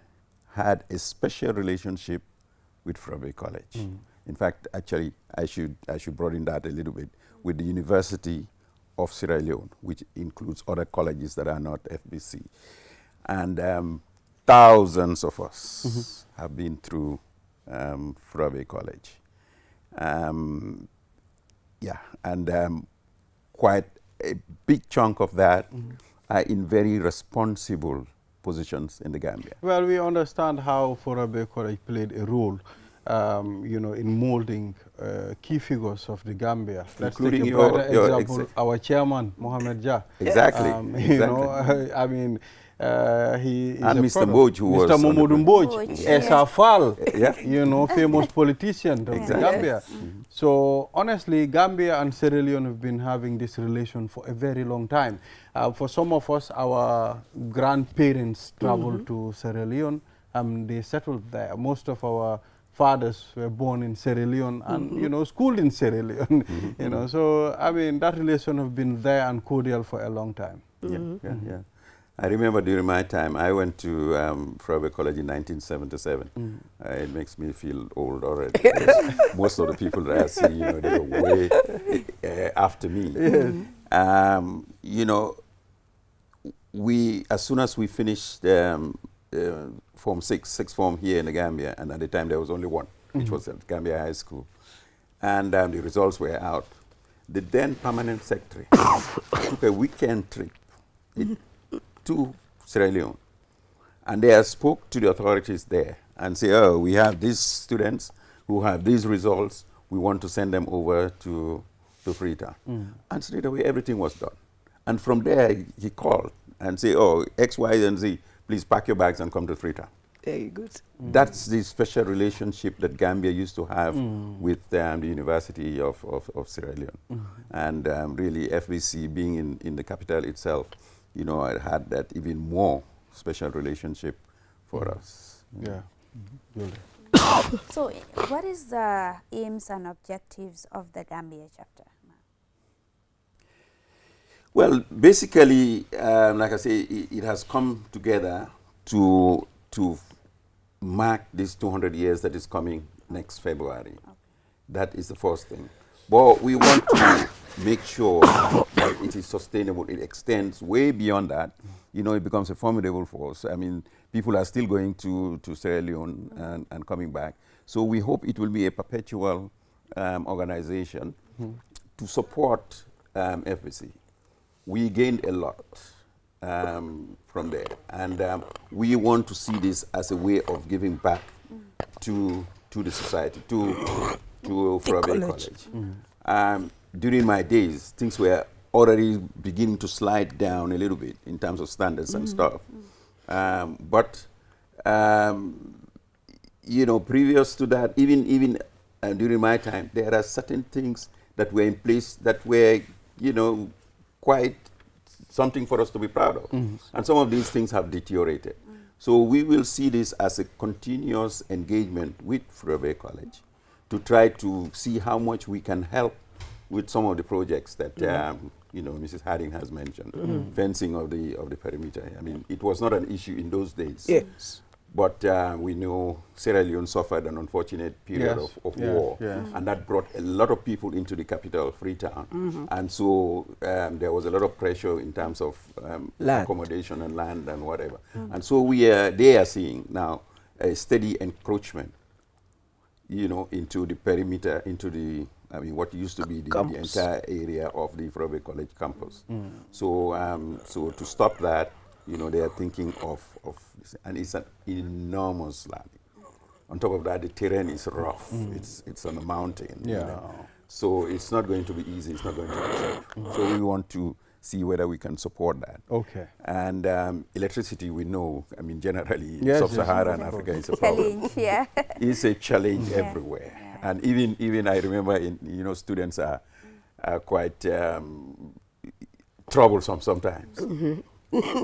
had a special relationship with Frobe College. In fact, actually, I should broaden that a little bit with the University of Sierra Leone, which includes other colleges that are not FBC. And thousands of us have been through Frobe College. Quite a big chunk of that are in very responsible positions in the Gambia. Well, we understand how Forobe College played a role, in molding key figures of the Gambia. Let's including take a better example, our chairman, Mohamed Jah. Exactly. I mean, he is and Mr. Mboj, who was Mr. Momodu Mboj, Esa Fall, famous politician of Gambia. So honestly, Gambia and Sierra Leone have been having this relation for a very long time. For some of us, our grandparents traveled to Sierra Leone, they settled there. Most of our fathers were born in Sierra Leone and schooled in Sierra Leone. So I mean, that relation have been there and cordial for a long time. I remember during my time, I went to Frobe College in 1977. It makes me feel old already. Most of the people that I see, they were way after me. As soon as we finished Form 6, sixth form here in the Gambia, and at the time there was only one, which was at Gambia High School, and the results were out. The then permanent secretary took a weekend trip to Sierra Leone, and they spoke to the authorities there and say, oh, we have these students who have these results, we want to send them over to Freetown. And straight away everything was done. And from there he called and say, oh, X, Y, and Z, please pack your bags and come to Freetown. Very good. That's the special relationship that Gambia used to have with the University of Sierra Leone. And really FBC being in the capital itself, I had that even more special relationship for us. So what is the aims and objectives of the Gambia chapter? Well, basically, like I say, it has come together to mark this 200 years that is coming next February. That is the first thing. But we want to make sure that it is sustainable. It extends way beyond that. It becomes a formidable force. I mean, people are still going to Sierra Leone and coming back. So we hope it will be a perpetual organization to support FBC. We gained a lot from there. And we want to see this as a way of giving back to the society, to Frobe College. During my days, things were already beginning to slide down a little bit in terms of standards and stuff. But previous to that, even during my time, there are certain things that were in place that were, you know, quite something for us to be proud of. And some of these things have deteriorated. So we will see this as a continuous engagement with Furebe College to try to see how much we can help with some of the projects that you know, Mrs. Harding has mentioned, fencing of the perimeter. I mean, it was not an issue in those days. Yes. But we know Sierra Leone suffered an unfortunate period of war, and that brought a lot of people into the capital, Freetown. And so there was a lot of pressure in terms of accommodation and land and whatever. And so they are seeing now a steady encroachment, you know, into the perimeter, into the, I mean, what used to be the entire area of the Furebe College campus. So, so to stop that, you know, they are thinking of this, and it's an enormous land. On top of that, the terrain is rough. It's on a mountain. You know? So it's not going to be easy. It's not going to be safe. So we want to see whether we can support that. Okay. And electricity, we know, I mean, generally, sub-Saharan Africa is a problem. Challenge, It's a challenge everywhere. And even I remember, you know, students are quite troublesome sometimes.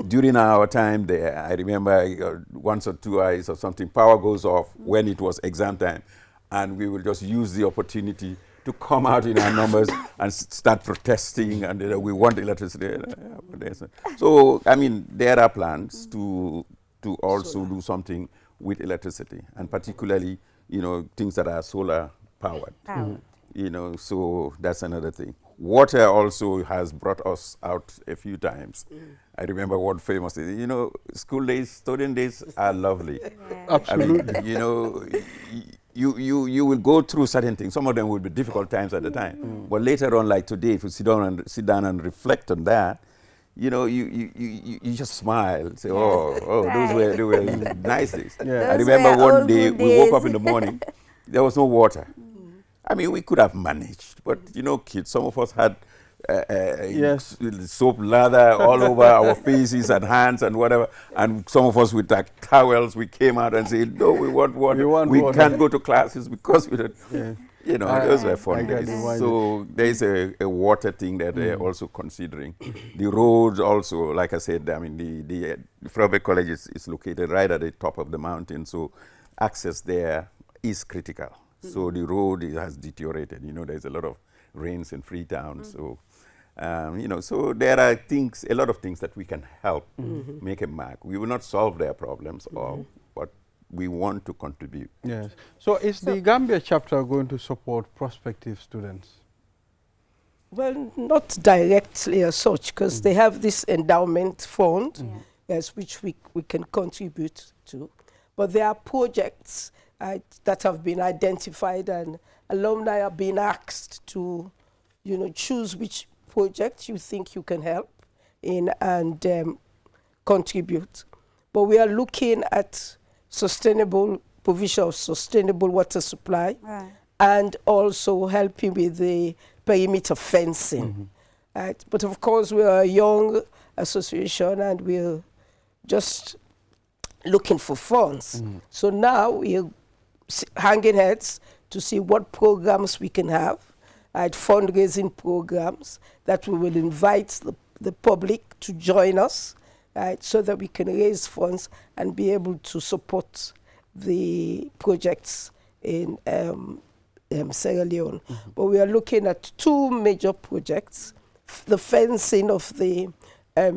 During our time there, I remember once or twice or something, power goes off when it was exam time, and we will just use the opportunity to come out in our numbers and start protesting, and we want electricity. So, I mean, there are plans to also do something with electricity, and particularly, you know, things that are solar powered. You know, so that's another thing. Water also has brought us out a few times. I remember one famous thing, you know, school days, student days are lovely. Absolutely. I mean, you know, you will go through certain things. Some of them will be difficult times at the time. But later on, like today, if you sit down and reflect on that, you know, you just smile and say, those were nice days. I remember one day we woke up in the morning, there was no water. I mean, we could have managed, but you know, kids, some of us had soap lather all over our faces and hands and whatever, and some of us with like towels, we came out and said, no, we want water. We can't go to classes because we don't. You know, those were fun days. So there's a water thing that they're also considering. The roads also, like I said, I mean, the Furebe College is located right at the top of the mountain, so access there is critical. So the road has deteriorated. You know, there's a lot of rains in Freetown. So, you know, so there are things, a lot of things that we can help make a mark. We will not solve their problems, but we want to contribute. Yes. So is the Gambia chapter going to support prospective students? Well, not directly as such, because they have this endowment fund, yes, which we can contribute to. But there are projects that have been identified, and alumni are being asked to, you know, choose which project you think you can help in and contribute. But we are looking at sustainable provision of sustainable water supply, and also helping with the perimeter fencing. But of course, we are a young association, and we're just looking for funds. So now we're hanging heads to see what programs we can have, fundraising programs that we will invite the public to join us, so that we can raise funds and be able to support the projects in Sierra Leone. But we are looking at two major projects, the fencing of the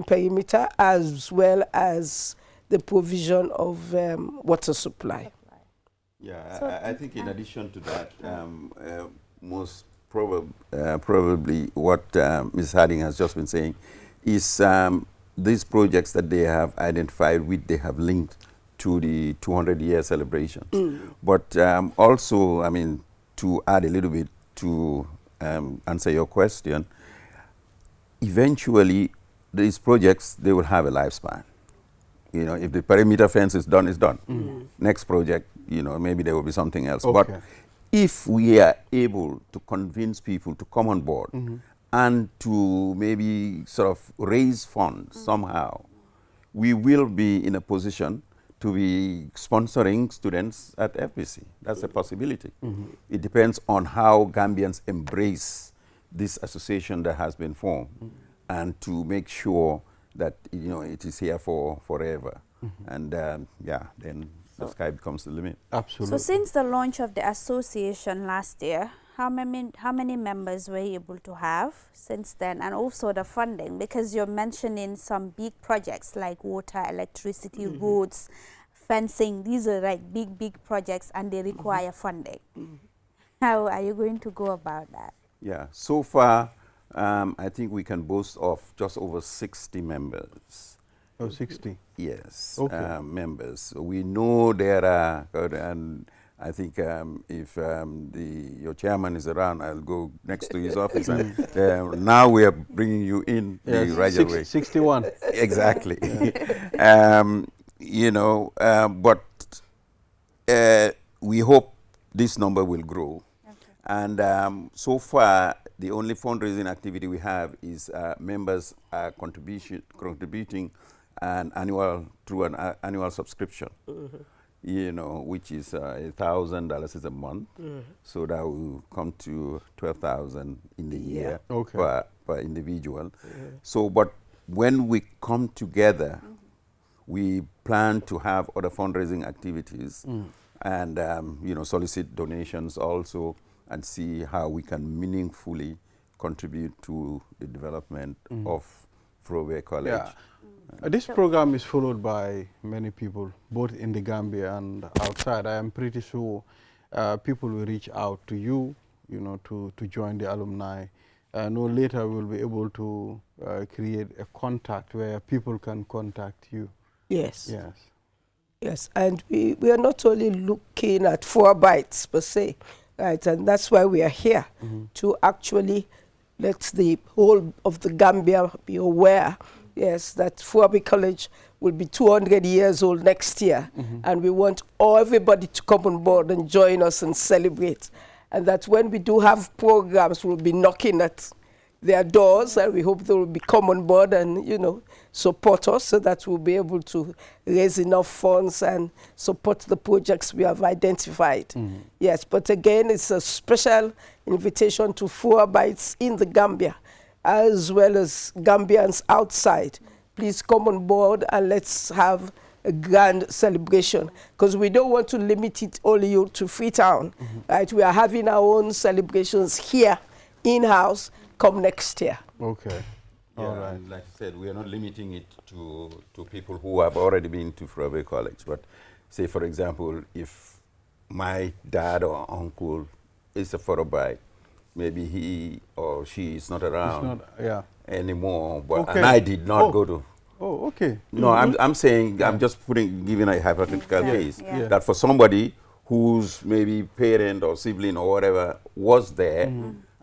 perimeter, as well as the provision of water supply. Yeah, so I think in addition to that, most probably what Ms. Harding has just been saying is these projects that they have identified, which they have linked to the 200-year celebrations. But also, I mean, to add a little bit to answer your question, eventually these projects, they will have a lifespan. You know, if the perimeter fence is done, it's done. Next project, you know, maybe there will be something else. But if we are able to convince people to come on board and to maybe sort of raise funds somehow, we will be in a position to be sponsoring students at FBC. That's a possibility. It depends on how Gambians embrace, this association that has been formed and to make sure that, you know, it is here for forever. And yeah, then the sky becomes the limit. Absolutely. So since the launch of the association last year, how many members were you able to have since then, and also the funding? Because you're mentioning some big projects like water, electricity, roads, fencing. These are like big projects, and they require funding. How are you going to go about that? Yeah, so far, I think we can boast of just over 60 members. Oh, 60. Yes, Okay. members. We know there are, and I think if your chairman is around, I'll go next to his office. And now we are bringing you in right away. 61. Exactly. You know, but we hope this number will grow. And so far, the only fundraising activity we have is members are contributing through an annual subscription. You know, which is $1,000 a month, so that will come to $12,000 in the year per individual. So, but when we come together, we plan to have other fundraising activities, and you know, solicit donations also, and see how we can meaningfully contribute to the development of Frobe College. Yeah. This program is followed by many people, both in the Gambia and outside. I am pretty sure people will reach out to you, you know, to join the alumni. No later we'll be able to create a contact where people can contact you. Yes. Yes. Yes, and we are not only looking at 4 bites per se, right, and that's why we are here, to actually let the whole of the Gambia be aware, yes, that Frobe College will be 200 years old next year, and we want everybody to come on board and join us and celebrate. And that when we do have programs, we'll be knocking at their doors, and we hope they will come on board and, you know, support us, so that we'll be able to raise enough funds and support the projects we have identified. Yes, but again, it's a special invitation to Frobites in the Gambia, as well as Gambians outside. Please come on board and let's have a grand celebration, because we don't want to limit it only to Freetown. Right? We are having our own celebrations here in-house come next year. Okay. Yeah, All right. and like I said, we are not limiting it to people who have already been to Frobe College. But say, for example, if my dad or uncle is a Forobite, maybe he or she is not around anymore, but and I did not go to. Oh, okay. No, I'm saying, I'm just giving a hypothetical case, that for somebody whose maybe parent or sibling or whatever was there,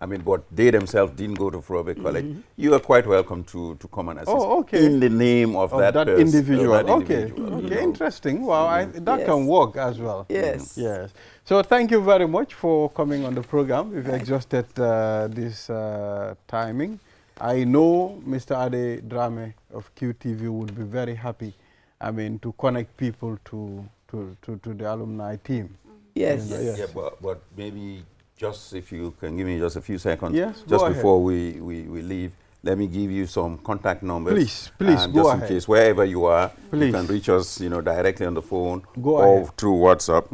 I mean, but they themselves didn't go to Frobe College, you are quite welcome to come and assist in the name of that person, individual. Okay, okay, interesting. Wow, that can work as well. Yes. Yes. So thank you very much for coming on the program. We've exhausted this timing. I know Mr. Ade Drame of QTV would be very happy, I mean, to connect people to the alumni team. Yes. Yeah, but maybe just if you can give me just a few seconds, just before we leave, let me give you some contact numbers. Please, go ahead. Just in case, wherever you are, you can reach us, you know, directly on the phone or through WhatsApp.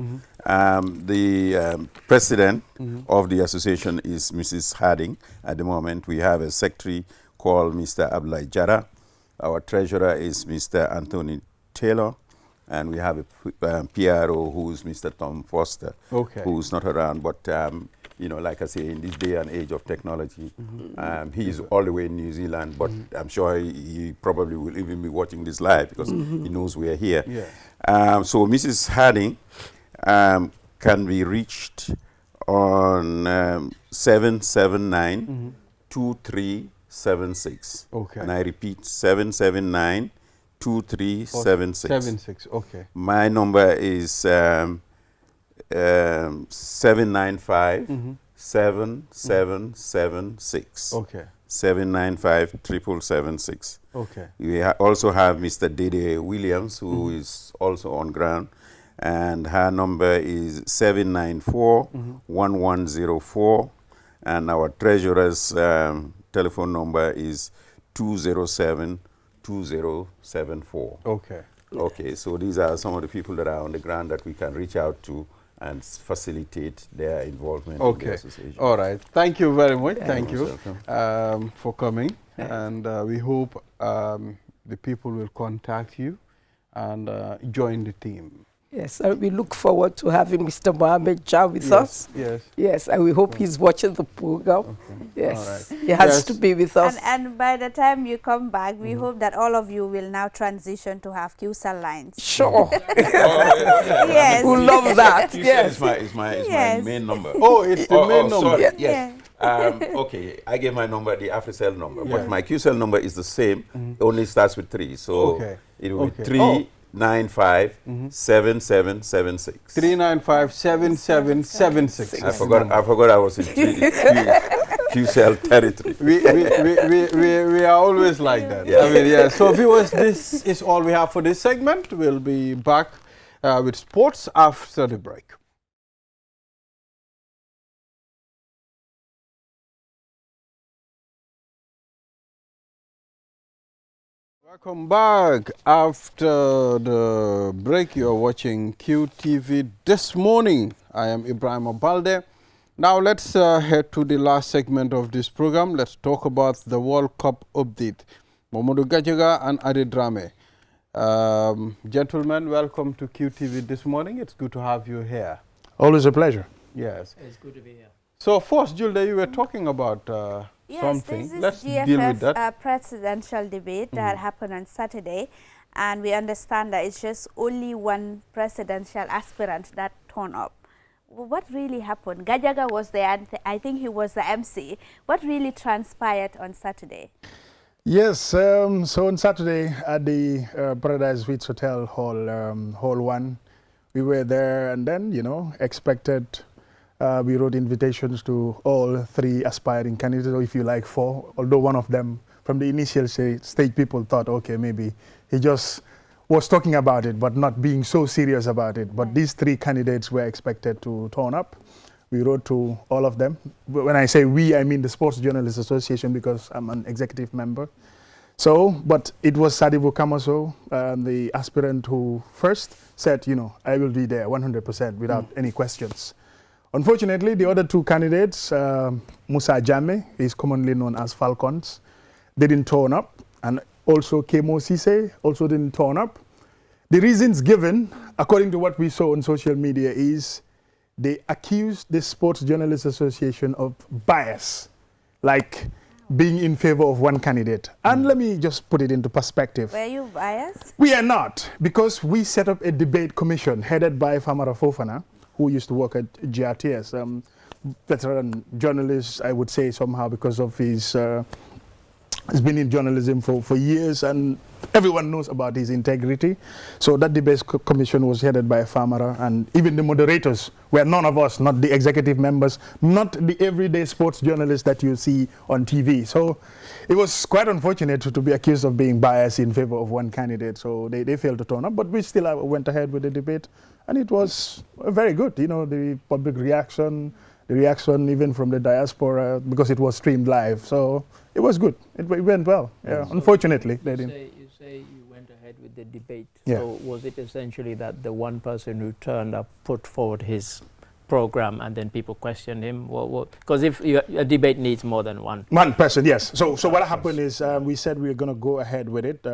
The president of the association is Mrs. Harding. At the moment, we have a secretary called Mr. Abdullah Jara. Our treasurer is Mr. Anthony Taylor. And we have a PRO who's Mr. Tom Foster, who's not around. But, you know, like I say, in this day and age of technology, he's all the way in New Zealand, but I'm sure he probably will even be watching this live because he knows we are here. So Mrs. Harding can be reached on 779-2376. And I repeat, 779-2376. 76. Okay. My number is 795-7776. Okay. 795-7776. Okay. We also have Mr. Dede Williams, who is also on ground, and her number is 794-1104. and our treasurer's telephone number is 207-2074. Okay. Okay, so these are some of the people that are on the ground that we can reach out to and facilitate their involvement in the association. All right. Thank you very much. Thank You're you welcome. for coming. And we hope the people will contact you and join the team. Yes, we look forward to having Mr. Mohamed Jah with us. Yes. Yes, and we hope he's watching the program. Okay. Yes, All right. he has to be with us. And by the time you come back, we hope that all of you will now transition to have QCell lines. Sure. Yes. We love that. Yes. Yes. Is my Yes. main number. Oh, it's the main number. Sorry. Yeah. Yes. Okay, I gave my number, the AfriCell number, Yeah. but my QCell number is the same, only starts with 3. So it will be 395-7776. 395-7776. I forgot I was in QCell territory. We are always like that. Yeah. I mean, yeah. So viewers, this is all we have for this segment. We'll be back with sports after the break. Welcome back. After the break, you're watching QTV This Morning. I am Ibrahim Abalde. Now let's head to the last segment of this program. Let's talk about the World Cup update. Mamadou Gajaga and Ade Drame. Gentlemen, welcome to QTV This Morning. It's good to have you here. Always a pleasure. Yes. It's good to be here. So first, Julde, you were talking about something. Yes, this Let's is deal with that. GFF presidential debate that happened on Saturday, and we understand that it's just only one presidential aspirant that turned up. What really happened? Gajaga was there, and I think he was the MC. What really transpired on Saturday? Yes, so on Saturday at the Paradise Suites Hotel, Hall 1, we were there and then, expected. We wrote invitations to all 3 aspiring candidates, or if you like 4, although one of them, from the initial stage, people thought, okay, maybe he just was talking about it, but not being so serious about it. But these 3 candidates were expected to turn up. We wrote to all of them. When I say we, I mean the Sports Journalists Association, because I'm an executive member. So, but it was Sadibou Kamaso, the aspirant who first said, I will be there 100% without any questions. Unfortunately, the other 2 candidates, Musa Jammeh, is commonly known as Falcons, didn't turn up, and also Kemo Sise also didn't turn up. The reasons given, according to what we saw on social media, is they accused the Sports Journalists Association of bias, like being in favor of one candidate. And let me just put it into perspective. Were you biased? We are not, because we set up a debate commission headed by Famara Fofana, who used to work at GRTS, veteran journalist, I would say somehow, because of his, he's been in journalism for years, and everyone knows about his integrity. So that debate commission was headed by Famara, and even the moderators were none of us, not the executive members, not the everyday sports journalists that you see on TV. So it was quite unfortunate to be accused of being biased in favor of one candidate. So they failed to turn up, but we still went ahead with the debate. And it was very good, the public reaction, the reaction even from the diaspora, because it was streamed live. So it was good. It went well. Yeah, so unfortunately, they didn't. You say you went ahead with the debate. Yeah. So was it essentially that the one person who turned up put forward his program and then people questioned him? Because if a debate needs more than one. One person, yes. So what happened is we said we were going to go ahead with it.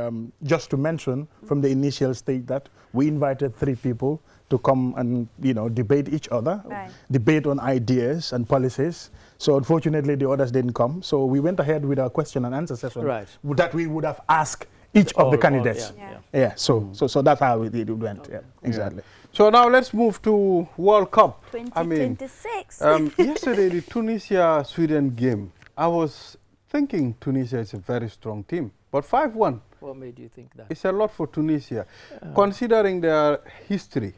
Just to mention from the initial stage that we invited 3 people to come and debate each other, debate on ideas and policies. So unfortunately, the others didn't come. So we went ahead with our question and answer session that we would have asked each of the candidates. So that's how it went. Yeah, exactly. So now let's move to World Cup. 2026. Yesterday, the Tunisia-Sweden game, I was thinking Tunisia is a very strong team, but 5-1. What made you think that? It's a lot for Tunisia, considering their history,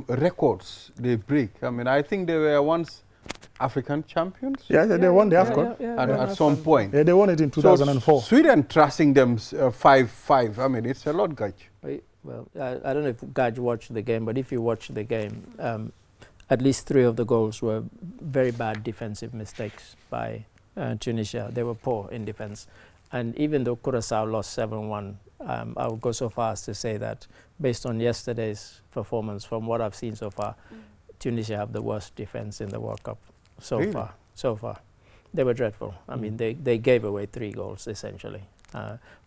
records they break. I think they were once African champions. Yeah, they won the AFCON. At some point. Yeah, they won it in 2004. So Sweden trashing them 5-5. It's a lot, Gaj. Well, I don't know if Gaj watched the game, but if you watch the game, at least 3 of the goals were very bad defensive mistakes by Tunisia. They were poor in defense. And even though Curaçao lost 7-1, I would go so far as to say that based on yesterday's performance, from what I've seen so far, Tunisia have the worst defense in the World Cup so Really? far. So far. They were dreadful. I mean, they gave away 3 goals, essentially.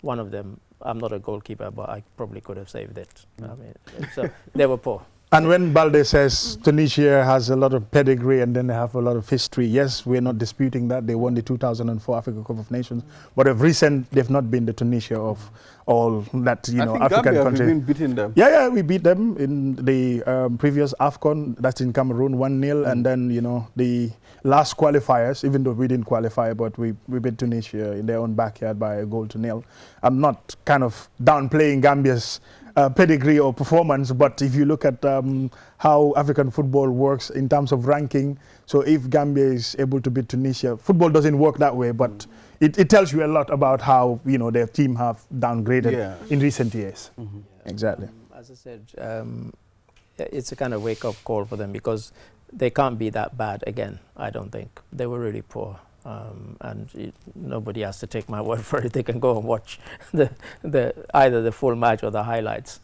One of them, I'm not a goalkeeper, but I probably could have saved it. I mean, so they were poor. And when Balde says Tunisia has a lot of pedigree and then they have a lot of history, yes, we're not disputing that. They won the 2004 Africa Cup of Nations, but of recent, they've not been the Tunisia of all that, you know, African Gambia countries. have been beating them. Yeah, we beat them in the previous AFCON, that's in Cameroon, 1-0, and then, you know, the last qualifiers, even though we didn't qualify, but we beat Tunisia in their own backyard by 1-0. I'm not kind of downplaying Gambia's pedigree or performance, but if you look at how African football works in terms of ranking, so if Gambia is able to beat Tunisia, football doesn't work that way, but it tells you a lot about how, you know, their team have downgraded in recent years. Exactly. As I said, it's a kind of wake-up call for them because they can't be that bad again, I don't think. They were really poor. And nobody has to take my word for it. They can go and watch either the full match or the highlights,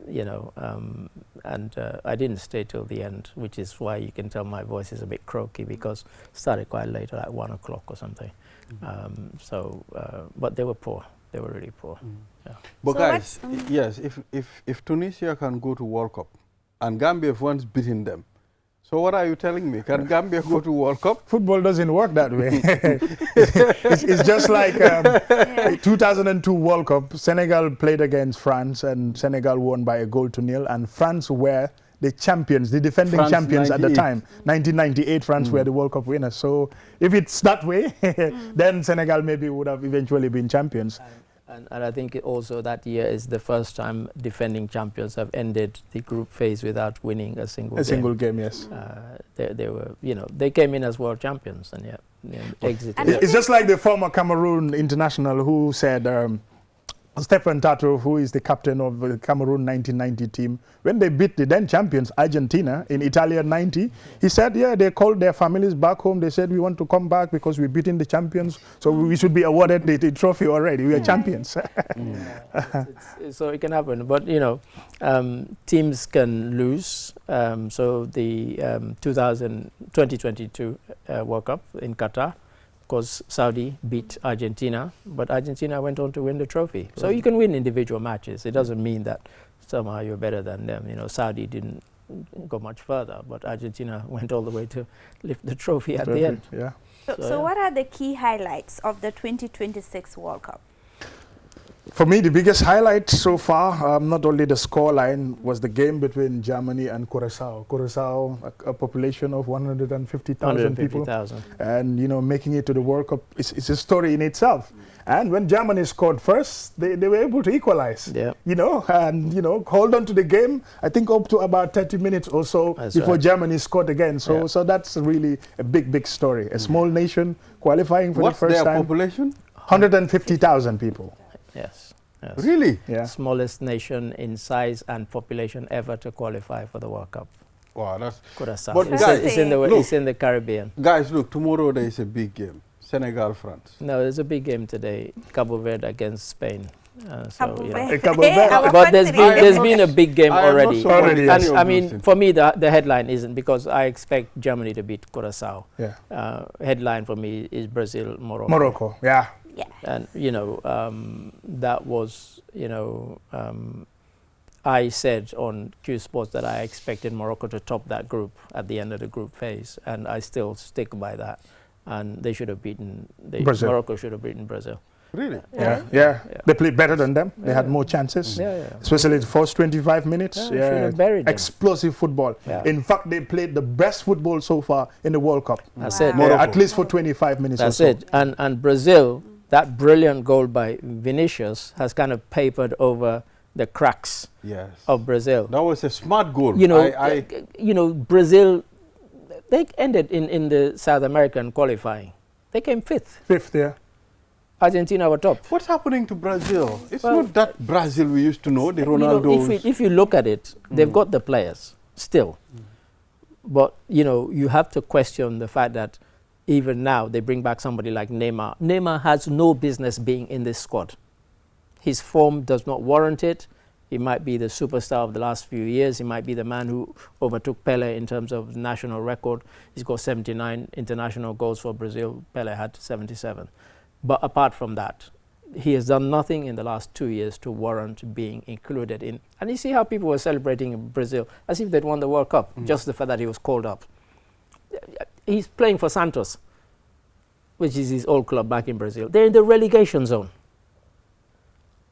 you know. I didn't stay till the end, which is why you can tell my voice is a bit croaky because it started quite late, like 1 o'clock or something. But they were poor. They were really poor. Yeah. But So guys, yes, if Tunisia can go to World Cup and Gambia have once beaten them, so what are you telling me? Can Gambia go to World Cup? Football doesn't work that way. it's just like 2002 World Cup. Senegal played against France and Senegal won by 1-0, and France were the champions, the defending France champions 98. at the time. 1998 France were the World Cup winners. So if it's that way, then Senegal maybe would have eventually been champions. And I think also that year is the first time defending champions have ended the group phase without winning a single game. Single game, yes. They were, you know, they came in as world champions and yet exited. It's just like the former Cameroon international who said, Stephen Tato, who is the captain of the Cameroon 1990 team, when they beat the then champions Argentina in Italia 90, he said, yeah, they called their families back home. They said, we want to come back because we're beating the champions, so we should be awarded the trophy already. We are champions. So it can happen, but you know, teams can lose. So the 2022 World Cup in Qatar, because Saudi beat Argentina, but Argentina went on to win the trophy. So you can win individual matches. It doesn't mean that somehow you're better than them. You know, Saudi didn't go much further, but Argentina went all the way to lift the trophy at the end. Yeah. So what are the key highlights of the 2026 World Cup? For me, the biggest highlight so far, not only the scoreline, was the game between Germany and Curaçao. Curaçao, a population of 150,000 people. And, you know, making it to the World Cup, it's a story in itself. And when Germany scored first, they were able to equalize, you know, and, you know, hold on to the game, I think up to about 30 minutes or so before Germany scored again. So so that's really a big story. A small nation qualifying for the first time. What's their population? 150,000 people. Yes. Really? Yeah. Smallest nation in size and population ever to qualify for the World Cup. Wow, that's... Curaçao. But It's, guys, it's in the Caribbean. Guys, look, tomorrow there is a big game. Senegal, France. No, there's a big game today. Cabo Verde against Spain. Cabo Verde. But there's been a big game already. Yes. And I mean, for me, the headline isn't, because I expect Germany to beat Curaçao. Yeah. Headline for me is Brazil, Morocco. Morocco, yeah. Yeah. And, you know, that was, you know, I said on Q Sports that I expected Morocco to top that group at the end of the group phase, and I still stick by that. And they should have beaten, Brazil. Morocco should have beaten Brazil. Really? Yeah. They played better than them. They had more chances. Especially the first 25 minutes. Explosive football. In fact, they played the best football so far in the World Cup. That's it. At least for 25 minutes That's or so. it. And Brazil, that brilliant goal by Vinicius has kind of papered over the cracks of Brazil. That was a smart goal. You know, you know, Brazil, they ended in the South American qualifying. They came fifth. Fifth, yeah. Argentina were top. What's happening to Brazil? It's not that Brazil we used to know, the Ronaldo. You know, if you look at it, they've got the players still. But, you know, you have to question the fact that even now they bring back somebody like Neymar. Neymar has no business being in this squad. His form does not warrant it. He might be the superstar of the last few years. He might be the man who overtook Pele in terms of national record. He's got 79 international goals for Brazil. Pele had 77. But apart from that, he has done nothing in the last 2 years to warrant being included in. And you see how people were celebrating in Brazil as if they'd won the World Cup, just the fact that he was called up. He's playing for Santos, which is his old club back in Brazil. They're in the relegation zone.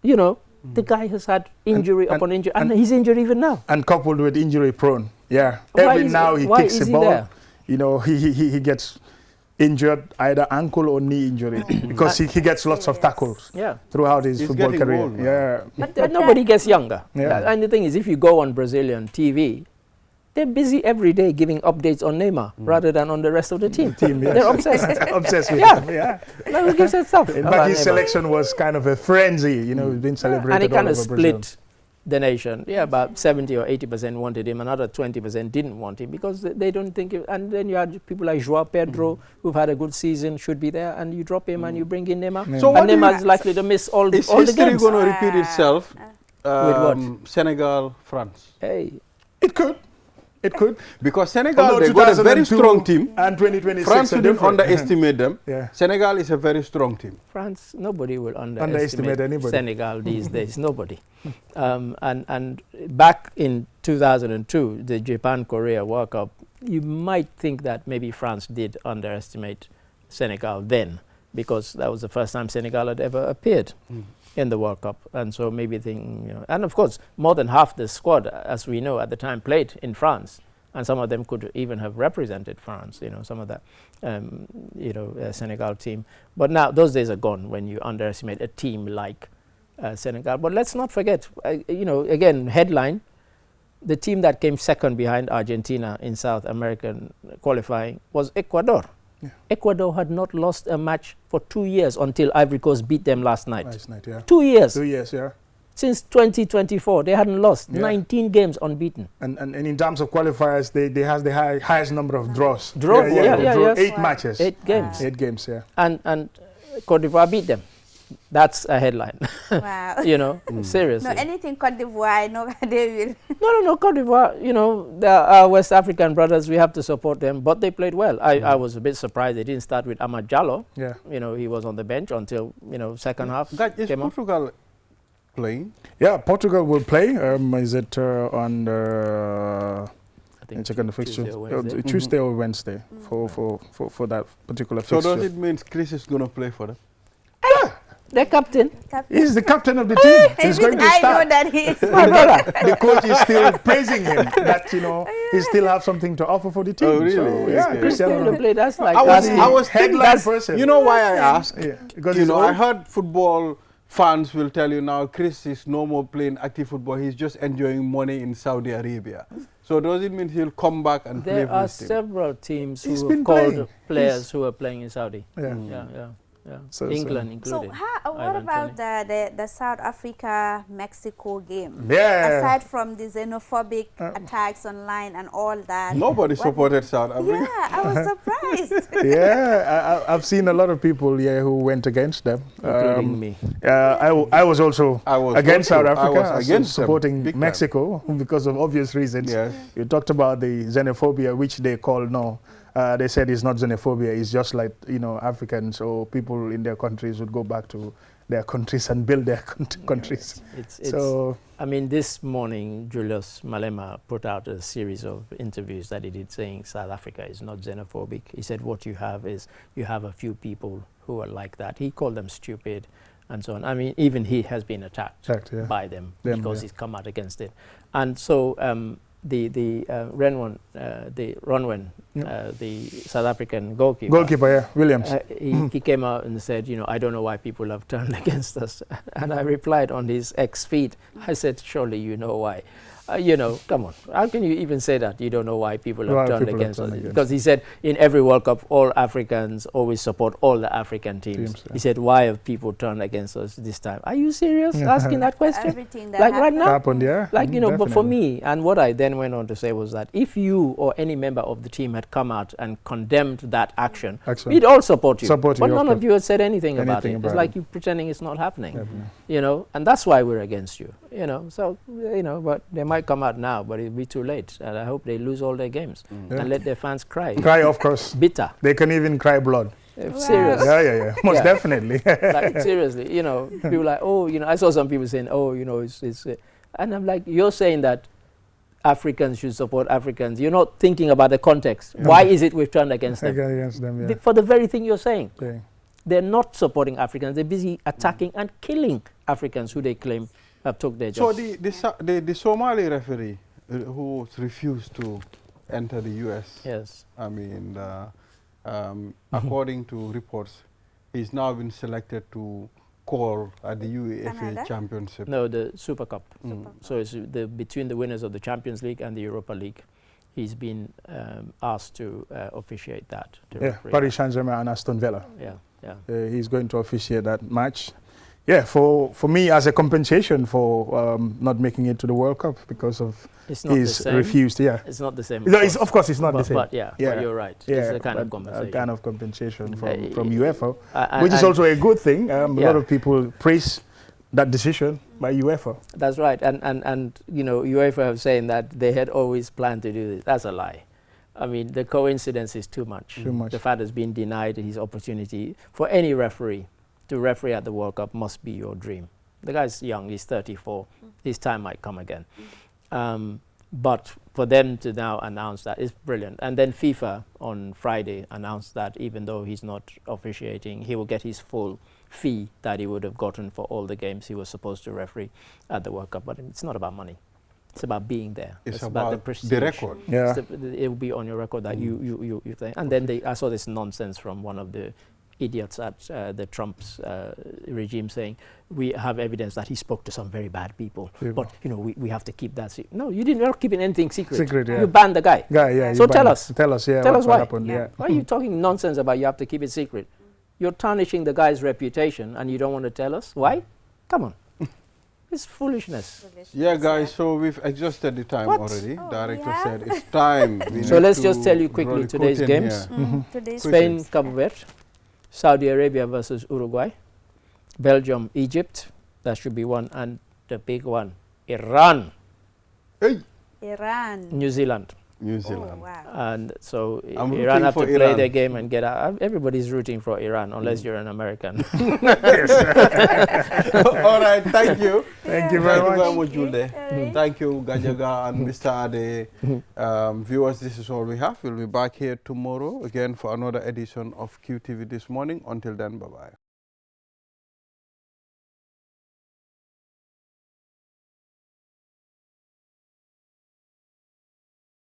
You know, the guy has had injury upon injury, and he's injured even now. And coupled with injury prone, yeah. Why Every now he kicks the ball. There? You know, he gets injured, either ankle or knee injury, because he gets lots of tackles throughout his football career. Old, yeah. But nobody gets younger. Yeah. And the thing is, if you go on Brazilian TV, they're busy every day giving updates on Neymar rather than on the rest of the team. Yes. They're obsessed. Obsessed with Yeah. him, yeah. No, who gives that stuff? In about fact, his Neymar? selection was kind of a frenzy, you know, he's been celebrated And it all kind of over Brazil. split the nation. Yeah, about 70 or 80% wanted him, another 20% didn't want him because they don't think and then you had people like Joao Pedro who've had a good season, should be there, and you drop him and you bring in Neymar. So and what Neymar is likely to miss all the is history games. going to repeat itself? With what? Senegal, France. Hey, It could. It could. Because Senegal, Although they got a very 2002 strong team. And 2026 France are didn't different. underestimate them. Yeah. Senegal is a very strong team. France, nobody will Underestimate underestimate anybody. Senegal these days. Nobody. And back in 2002, the Japan-Korea World Cup, you might think that maybe France did underestimate Senegal then, because that was the first time Senegal had ever appeared in the World Cup. And so maybe and of course, more than half the squad, as we know at the time, played in France. And some of them could even have represented France, you know, some of that, Senegal team. But now those days are gone when you underestimate a team like Senegal. But let's not forget, again, headline, the team that came second behind Argentina in South American qualifying was Ecuador. Yeah. Ecuador had not lost a match for 2 years until Ivory Coast beat them last night. Last night, yeah. 2 years. 2 years, yeah. Since 2024, they hadn't lost. 19 games unbeaten. And in terms of qualifiers, they have the highest number of draws. Draws, yeah. 8 Wow. matches. 8 games. 8 games, yeah. And Cote d'Ivoire beat them. That's a headline. Wow. Seriously. No, anything Cote d'Ivoire, no, they will. No, Cote d'Ivoire, they're our West African brothers, we have to support them, but they played well. I was a bit surprised they didn't start with Amad Diallo. Yeah. He was on the bench until, second half. Is came on. Portugal playing? Yeah, Portugal will play. Is it on the... I think check on the fixture. Tuesday or Wednesday. Tuesday or Wednesday for that particular fixture. So does it mean Chris is going to play for them? The captain. He's the captain of the team. He's going to I start. know that he is. My brother. The coach is still praising him that he still have something to offer for the team. Oh, really? So, yeah, Okay. Cristiano Going to play, that's like I was That's the thinking, headline person. you know why I asked? Yeah, because You he's know, old. I heard football fans will tell you now, Chris is no more playing active football. He's just enjoying money in Saudi Arabia. So does it mean he'll come back and play There for are his team? several teams He's who been have called playing. players who are playing in Saudi. Yeah. Yeah. So- England So included. what Ireland, about the South Africa-Mexico game? Yeah. Aside from the xenophobic attacks online and all that. Nobody what- supported South Africa. Yeah, I was surprised. Yeah, I've seen a lot of people who went against them. Including me. I was also I was against also- South I Africa. was I was against them, supporting big time. Mexico because of obvious reasons. Yes. You talked about the xenophobia, which they call they said it's not xenophobia. It's just like Africans or people in their countries would go back to their countries and build their countries. So I mean, this morning, Julius Malema put out a series of interviews that he did saying South Africa is not xenophobic. He said what you have is you have a few people who are like that. He called them stupid and so on. I mean, even he has been attacked by them because he's come out against it. And so the Ronwen, the South African goalkeeper, Williams. he came out and said, I don't know why people have turned against us. And I replied on his X feed, I said, surely you know why. You know, come on. How can you even say that? You don't know why people have Why turned people have against us. turned against. Because he said in every World Cup, all Africans always support all the African teams. Teams, yeah. He said, why have people turned against us this time? Are you serious asking that question? Everything that Like right happened. now? Happened, yeah. Like, you know, but for Definitely. me, and what I then went on to say was that if you or any member of the team had come out and condemned that action, Action. we'd all support you. Support you, But of none of course. you had said anything about Anything it. about It's like it. you pretending it's not happening. Definitely. You know, and that's why we're against you. You know, so, you know, but they might come out now, but it'll be too late. And I hope they lose all their games Yeah. and let their fans cry. Cry, of course. Bitter. They can even cry blood. Serious. Yeah. Most Yeah. definitely. Like, seriously, you know, people like, oh, you know, I saw some people saying, oh, you know, it's and I'm like, you're saying that Africans should support Africans. You're not thinking about the context. Why is it we've turned against them? Against them, yeah. For the very thing you're saying. Yeah. They're not supporting Africans. They're busy attacking and killing Africans who they claim have took their So jobs. the Somali referee who refused to enter the U.S. Yes. I mean, according to reports, he's now been selected to call at the UEFA Canada? Championship. No, the Super Cup. Mm. So it's between the winners of the Champions League and the Europa League. He's been asked to officiate that. To Yeah, referee Paris Saint-Germain and Aston Villa. Yeah, yeah. He's going to officiate that match. Yeah, for me as a compensation for not making it to the World Cup because of It's not the his same. refused. Yeah, It's not the same. no, it's, of course it's not but, the same. But yeah, but you're right. Yeah, It's a kind of but compensation. A kind of compensation from Uh, UEFA, and- which is and also a good thing. A Yeah. lot of people praise that decision by UEFA. That's right. And you know, UEFA have saying that they had always planned to do this. That's a lie. I mean, the coincidence is too much. Too much. The fact has been denied his opportunity. For any referee to referee at the World Cup must be your dream. The guy's young, he's 34. His time might come again. But for them to now announce that is brilliant. And then FIFA on Friday announced that even though he's not officiating, he will get his full fee that he would have gotten for all the games he was supposed to referee at the World Cup. But it's not about money. It's about being there. It's the about prestige. the record. Yeah. It will be on your record that you think. And then I saw this nonsense from one of the idiots at the Trump's regime saying, we have evidence that he spoke to some very bad people. But, you know, we have to keep that secret. No, you didn't. You're not keeping anything secret. Secret, yeah. You banned the guy. Yeah. So tell us. Tell us, yeah. Tell what us why. happened, yeah. Why are you talking nonsense about you have to keep it secret? You're tarnishing the guy's reputation and you don't want to tell us? Why? Come on. It's foolishness. Yeah, guys, so we've exhausted the time What? already. Oh, Director we have? said it's time. We So need let's to just tell you quickly roll the today's curtain games. here. Today's Spain, Cabo Verde, Saudi Arabia versus Uruguay, Belgium, Egypt, that should be one, and the big one, Iran, Hey, Iran. New Zealand. New Oh, Zealand. wow. And so I'm Iran rooting have for to play Iran. their game and get out. Everybody's rooting for Iran, unless you're an American. All right, thank you. Thank you very Thank you very much. much, Julde. Thank you, Gajaga and Mr. Ade. Viewers, this is all we have. We'll be back here tomorrow again for another edition of QTV This Morning. Until then, bye-bye.